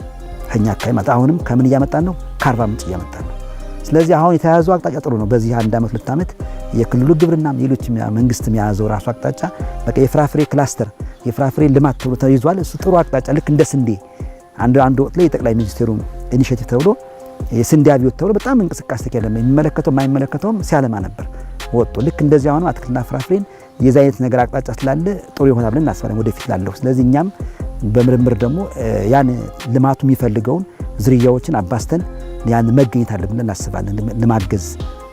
ከኛ አካባቢ ማለት አሁንም ከምን እያመጣን ነው? ከአርባ ምንጭ እያመጣን ነው። ስለዚህ አሁን የተያዘው አቅጣጫ ጥሩ ነው። በዚህ 1 ዓመት 2 ዓመት የክልሉ ግብርናም ሌሎችም መንግስትም የያዘው ራሱ አቅጣጫ በቃ የፍራፍሬ ክላስተር የፍራፍሬ ልማት ተብሎ ተይዟል። እሱ ጥሩ አቅጣጫ ልክ እንደ ስንዴ አንድ ወቅት ላይ የጠቅላይ ሚኒስቴሩ ኢኒሼቲቭ ተብሎ የስንዴ አብዮት ተብሎ በጣም እንቅስቃሴ ያለ የሚመለከተው የማይመለከተውም ሲያለማ ነበር ወጥቶ ልክ እንደዚህ አሁን አትክልትና ፍራፍሬን የዛ አይነት ነገር አቅጣጫ ስላለ ጥሩ ይሆናል ብለን እናስባለን ወደፊት ላለው። ስለዚህ እኛም በምርምር ደግሞ ያን ልማቱ የሚፈልገውን ዝርያዎችን አባስተን ያን መገኘት አለ ብለን እናስባለን። ለማገዝ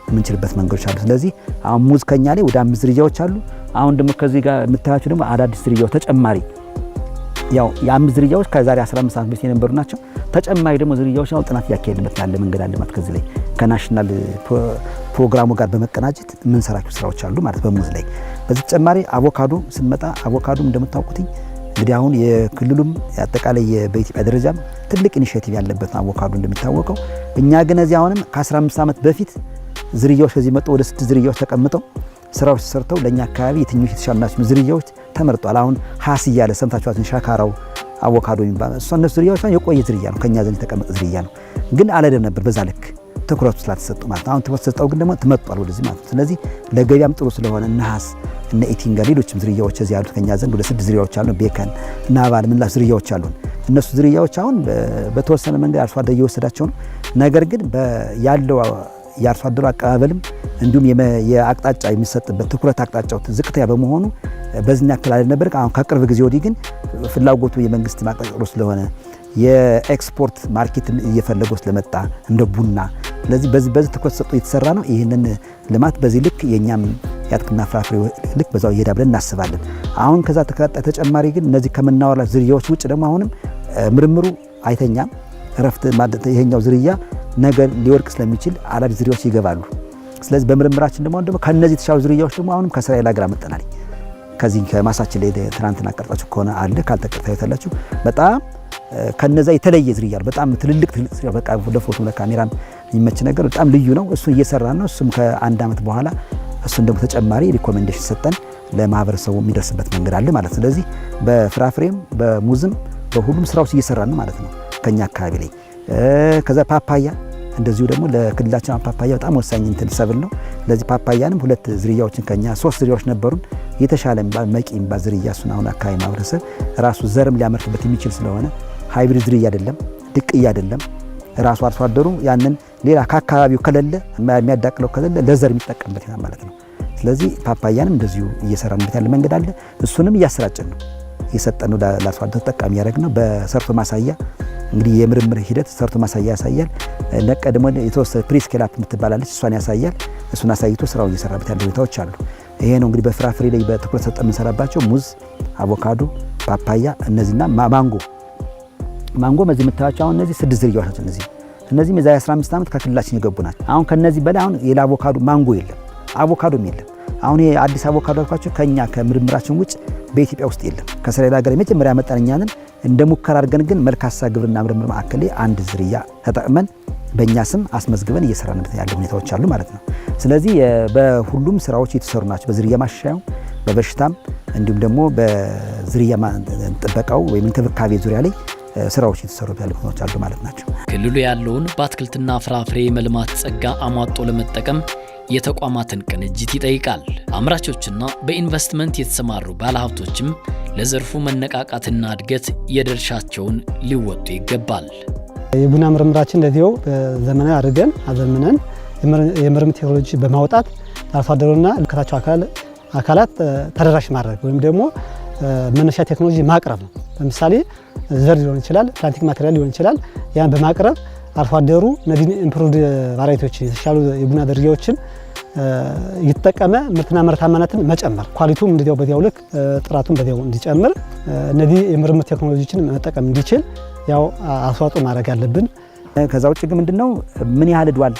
የምንችልበት መንገዶች አሉ። ስለዚህ አሁን ሙዝ ከኛ ላይ ወደ 5 ዝርያዎች አሉ። አሁን ደግሞ ከዚህ ጋር የምታያቸው ደግሞ አዳዲስ ዝርያዎች ተጨማሪ ያው የ5 ዝርያዎች ከዛሬ 15 ዓመት በፊት የነበሩ ናቸው። ተጨማሪ ደግሞ ዝርያዎች አሁን ጥናት እያካሄድንበት ያለ መንገድ አለ ማለት ከዚህ ላይ ከናሽናል ፕሮግራሙ ጋር በመቀናጀት የምንሰራቸው ስራዎች አሉ ማለት በሙዝ ላይ። በዚህ ተጨማሪ አቮካዶ ስንመጣ አቮካዶ እንደምታውቁት እንግዲህ አሁን የክልሉም አጠቃላይ በኢትዮጵያ ደረጃም ትልቅ ኢኒሼቲቭ ያለበት አቮካዶ እንደሚታወቀው። እኛ ግን እዚህ አሁንም ከ15 ዓመት በፊት ዝርያዎች ከዚህ መጥተው ወደ 6 ዝርያዎች ተቀምጠው ስራዎች ተሰርተው ለኛ አካባቢ የትኞቹ የተሻሉ ናቸው ዝርያዎች ተመርጧል። አሁን ሀስ እያለ ሰምታችኋትን ሻካራው አቮካዶ የሚባል እነሱ ዝርያዎች የቆየ ዝርያ ነው፣ ከኛ ዘንድ የተቀመጠ ዝርያ ነው። ግን አለደም ነበር በዛ ልክ ትኩረቱ ስላልተሰጡ ማለት አሁን ትኩረት ተሰጠው ግን ደግሞ ተመጥቷል ወደዚህ ማለት። ስለዚህ ለገበያም ጥሩ ስለሆነ እነ ሀስ እነ ኢቲንጋ ሌሎችም ዝርያዎች እዚህ ያሉት ከኛ ዘንድ ወደ 6 ዝርያዎች አሉ። ቤከን እና አባል ምን ላይ ዝርያዎች አሉን። እነሱ ዝርያዎች አሁን በተወሰነ መንገድ አርሶ አደሩ እየወሰዳቸው ነው። ነገር ግን ያለው የአርሶ አደሩ አቀባበልም እንዲሁም የአቅጣጫ የሚሰጥበት ትኩረት አቅጣጫው ዝቅተኛ በመሆኑ በዚህኛ ያክል አልነበረ። አሁን ከቅርብ ጊዜ ወዲህ ግን ፍላጎቱ የመንግስት ማቀጣጠሩ ስለሆነ የኤክስፖርት ማርኬት እየፈለገው ስለመጣ እንደ ቡና ስለዚህ በዚህ ትኩረት ሰጥቶ የተሰራ ነው። ይህንን ልማት በዚህ ልክ የኛም የአትክልትና ፍራፍሬ ልክ በዛው ይሄዳል ብለን እናስባለን። አሁን ከዛ ተጨማሪ ግን እነዚህ ከምናወራ ዝርያዎች ውጭ ደግሞ አሁንም ምርምሩ አይተኛም። እረፍት ማለት ይሄኛው ዝርያ ነገር ሊወርቅ ስለሚችል አዳዲስ ዝርያዎች ይገባሉ። ስለዚህ በምርምራችን ደግሞ ከነዚህ የተሻሉ ዝርያዎች ደግሞ አሁንም ከእስራኤል ሀገር አመጣናል። ከዚህ ከማሳችን ላይ ትናንትና ቀርጻችሁ ከሆነ አለ ካልተቀርታ ይታላችሁ በጣም ከነዛ የተለየ ዝርያ በጣም ትልልቅ ዝርያ በቃ ለፎቶ ለካሜራም የሚመች ነገር በጣም ልዩ ነው። እሱ እየሰራን ነው። እሱም ከ1 ዓመት በኋላ እሱን ደግሞ ተጨማሪ ሪኮሜንዴሽን ሰጠን ለማህበረሰቡ የሚደርስበት መንገድ አለ ማለት። ስለዚህ በፍራፍሬም በሙዝም በሁሉም ስራዎች እየሰራን ነው ማለት ነው ከኛ አካባቢ ላይ። ከዛ ፓፓያ እንደዚሁ ደግሞ ለክልላችን ፓፓያ በጣም ወሳኝ እንትን ሰብል ነው። ለዚህ ፓፓያንም 2 ዝርያዎችን ከኛ 3 ዝርያዎች ነበሩን። የተሻለ መቂ የሚባል ዝርያ እሱን አሁን አካባቢ ማህበረሰብ ራሱ ዘርም ሊያመርትበት የሚችል ስለሆነ ሃይብሪድ ዝርያ አይደለም፣ ድቅያ አይደለም። ራሱ አርሶ አደሩ ያንን ሌላ ከአካባቢው ከሌለ የሚያዳቅለው ከሌለ ለዘር የሚጠቀምበት ይሆናል ማለት ነው። ስለዚህ ፓፓያንም እንደዚሁ እየሰራንበት ያለ መንገድ አለ። እሱንም እያሰራጨን ነው የሰጠነው ለአርሶ አደሩ ተጠቃሚ ያደረግን ነው። በሰርቶ ማሳያ እንግዲህ የምርምር ሂደት ሰርቶ ማሳያ ያሳያል። ደግሞ የተወሰነ ፕሪስኬል አፕ የምትባላለች እሷን ያሳያል። እሱን አሳይቶ ስራውን እየሰራበት ያለ ሁኔታዎች አሉ። ይሄ ነው እንግዲህ በፍራፍሬ ላይ በትኩረት ሰጠን የምንሰራባቸው ሙዝ፣ አቮካዶ፣ ፓፓያ እነዚህና ማንጎ በዚህ የምታያቸው አሁን እነዚህ 6 ዝርያዎች ናቸው። እነዚህም የዛሬ 15 ዓመት ከክልላችን የገቡ ናቸው። አሁን ከነዚህ በላይ አሁን ሌላ አቮካዶ ማንጎ የለም፣ አቮካዶም የለም። አሁን ይሄ አዲስ አቮካዶ አልኳቸው ከኛ ከምርምራችን ውጭ በኢትዮጵያ ውስጥ የለም። ከእስራኤል ሀገር የመጀመሪያ ያመጣን እኛ ነን። እንደ ሙከራ አድርገን ግን መልካሳ ግብርና ምርምር ማዕከል ላይ 1 ዝርያ ተጠቅመን በእኛ ስም አስመዝግበን እየሰራንበት ያለ ሁኔታዎች አሉ ማለት ነው። ስለዚህ በሁሉም ስራዎች የተሰሩ ናቸው። በዝርያ ማሻሻያው፣ በበሽታም፣ እንዲሁም ደግሞ በዝርያ ጥበቃው ወይም እንክብካቤ ዙሪያ ላይ ስራዎች የተሰሩ ያሉት አሉ ማለት ናቸው። ክልሉ ያለውን በአትክልትና ፍራፍሬ መልማት ጸጋ አሟጦ ለመጠቀም የተቋማትን ቅንጅት ይጠይቃል። አምራቾችና በኢንቨስትመንት የተሰማሩ ባለሀብቶችም ለዘርፉ መነቃቃትና እድገት የድርሻቸውን ሊወጡ ይገባል። የቡና ምርምራችን እንደዚያው በዘመናዊ አድርገን አዘምነን የምርምር ቴክኖሎጂ በማውጣት ለአርሶ አደሩና ለከታቸው አካላት ተደራሽ ማድረግ ወይም ደግሞ መነሻ ቴክኖሎጂ ማቅረብ ነው። ለምሳሌ ዘር ሊሆን ይችላል፣ ፕላንቲንግ ማቴሪያል ሊሆን ይችላል። ያን በማቅረብ አርሶ አደሩ እነዚህን ኢምፕሩቭድ ቫራይቲዎች የተሻሉ የቡና ዝርያዎችን እየተጠቀመ ምርትና ምርታማነትን መጨመር፣ ኳሊቲውም እንደዚያው በዚያው ልክ ጥራቱም በዚያው እንዲጨምር እነዚህ የምርምር ቴክኖሎጂዎችን መጠቀም እንዲችል ያው አስተዋጽኦ ማድረግ አለብን። ከዛ ውጭ ግን ምንድነው ምን ያህል ሄዷል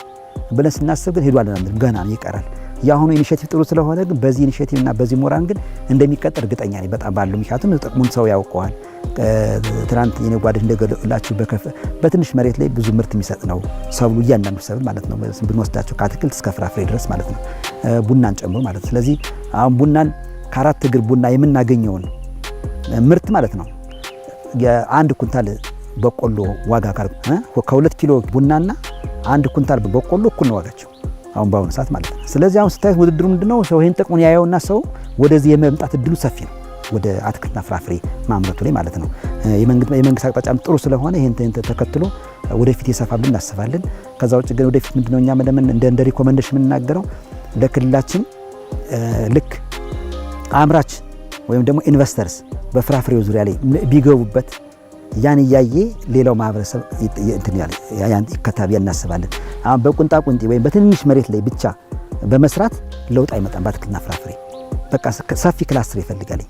ብለን ስናስብ ግን ሄዷል ማለት ገና ይቀራል። ያሁኑ ኢኒሼቲቭ ጥሩ ስለሆነ ግን በዚህ ኢኒሼቲቭ እና በዚህ ሞራን ግን እንደሚቀጥል እርግጠኛ ነኝ በጣም ባለው ምክንያቱም ጥቅሙን ሰው ያውቀዋል። ትናንት የኔ ጓደኞች እንደገለጹላችሁ በትንሽ መሬት ላይ ብዙ ምርት የሚሰጥ ነው ሰብሉ፣ እያንዳንዱ ሰብል ማለት ነው ብንወስዳቸው ከአትክልት እስከ ፍራፍሬ ድረስ ማለት ነው ቡናን ጨምሮ ማለት ነው። ስለዚህ አሁን ቡናን ከአራት እግር ቡና የምናገኘውን ምርት ማለት ነው የአንድ ኩንታል በቆሎ ዋጋ ከ2 ኪሎ ቡናና አንድ ኩንታል በቆሎ እኩል ነው ዋጋቸው አሁን በአሁኑ ሰዓት ማለት ነው። ስለዚህ አሁን ስታዩት ውድድሩ ምንድነው ሰው ይሄን ጥቅሙን ያየውና ሰው ወደዚህ የመምጣት እድሉ ሰፊ ነው ወደ አትክልትና ፍራፍሬ ማምረቱ ላይ ማለት ነው። የመንግስት አቅጣጫም ጥሩ ስለሆነ ይሄን ተከትሎ ወደፊት ይሰፋልን እናስባለን። ከዛ ውጭ ግን ወደፊት ምንድነው እኛ እንደ ሪኮመንዴሽን የምንናገረው ለክልላችን ልክ አምራች ወይም ደግሞ ኢንቨስተርስ በፍራፍሬው ዙሪያ ላይ ቢገቡበት ያን እያየ ሌላው ማህበረሰብ ያን ይከታተል እናስባለን። አሁን በቁንጣ ቁንጢ ወይም በትንሽ መሬት ላይ ብቻ በመስራት ለውጥ አይመጣም። በአትክልትና ፍራፍሬ በቃ ሰፊ ክላስተር ይፈልጋል።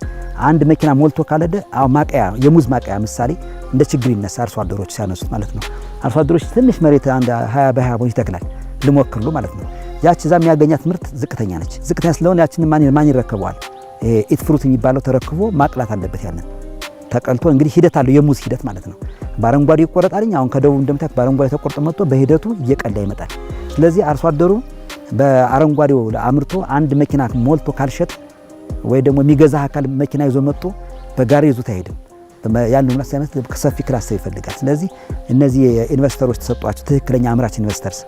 አንድ መኪና ሞልቶ ካለደ አሁን ማቀያ የሙዝ ማቀያ ምሳሌ እንደ ችግር ይነሳ አርሶ አደሮች ሲያነሱት ማለት ነው። አርሶ አደሮች ትንሽ መሬት አንድ 20 በ20 ቦን ይተክላል ልሞክርሉ ማለት ነው። ያቺ እዛ የሚያገኛት ምርት ዝቅተኛ ነች። ዝቅተኛ ስለሆነ ያችን ማን ይረከበዋል? ኢት ፍሩት የሚባለው ተረክቦ ማቅላት አለበት። ያንን ተቀልቶ እንግዲህ ሂደት አለው የሙዝ ሂደት ማለት ነው። በአረንጓዴ ይቆረጣልኝ። አሁን ከደቡብ እንደምታውቁት በአረንጓዴ ተቆርጦ መጥቶ በሂደቱ እየቀላ ይመጣል። ስለዚህ አርሶ አደሩ በአረንጓዴው አምርቶ አንድ መኪና ሞልቶ ካልሸጥ ወይ ደግሞ የሚገዛ አካል መኪና ይዞ መጥቶ በጋሪ ይዞት አይሄድም። ያለው ምናስ አይነት ሰፊ ክላስተር ይፈልጋል። ስለዚህ እነዚህ ኢንቨስተሮች ተሰጧቸው ትክክለኛ አምራች ኢንቨስተርስ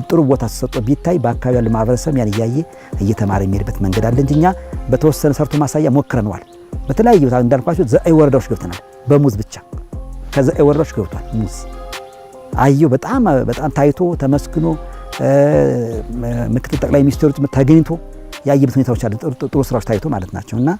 ጥሩ ቦታ ተሰጥቶ ቢታይ በአካባቢ ያለ ማህበረሰብ ያን እያየ እየተማረ የሚሄድበት መንገድ አለ እንጂ እኛ በተወሰነ ሰርቶ ማሳያ ሞክረነዋል። በተለያየ ቦታ እንዳልኳችሁ ዘጠኝ ወረዳዎች ገብተናል። በሙዝ ብቻ ከዘጠኝ ወረዳዎች ገብቷል ሙዝ አየሁ። በጣም ታይቶ ተመስግኖ ምክትል ጠቅላይ ሚኒስትሩ ተገኝቶ ያየበት ሁኔታዎች አሉ። ጥሩ ስራዎች ታይቶ ማለት ናቸውና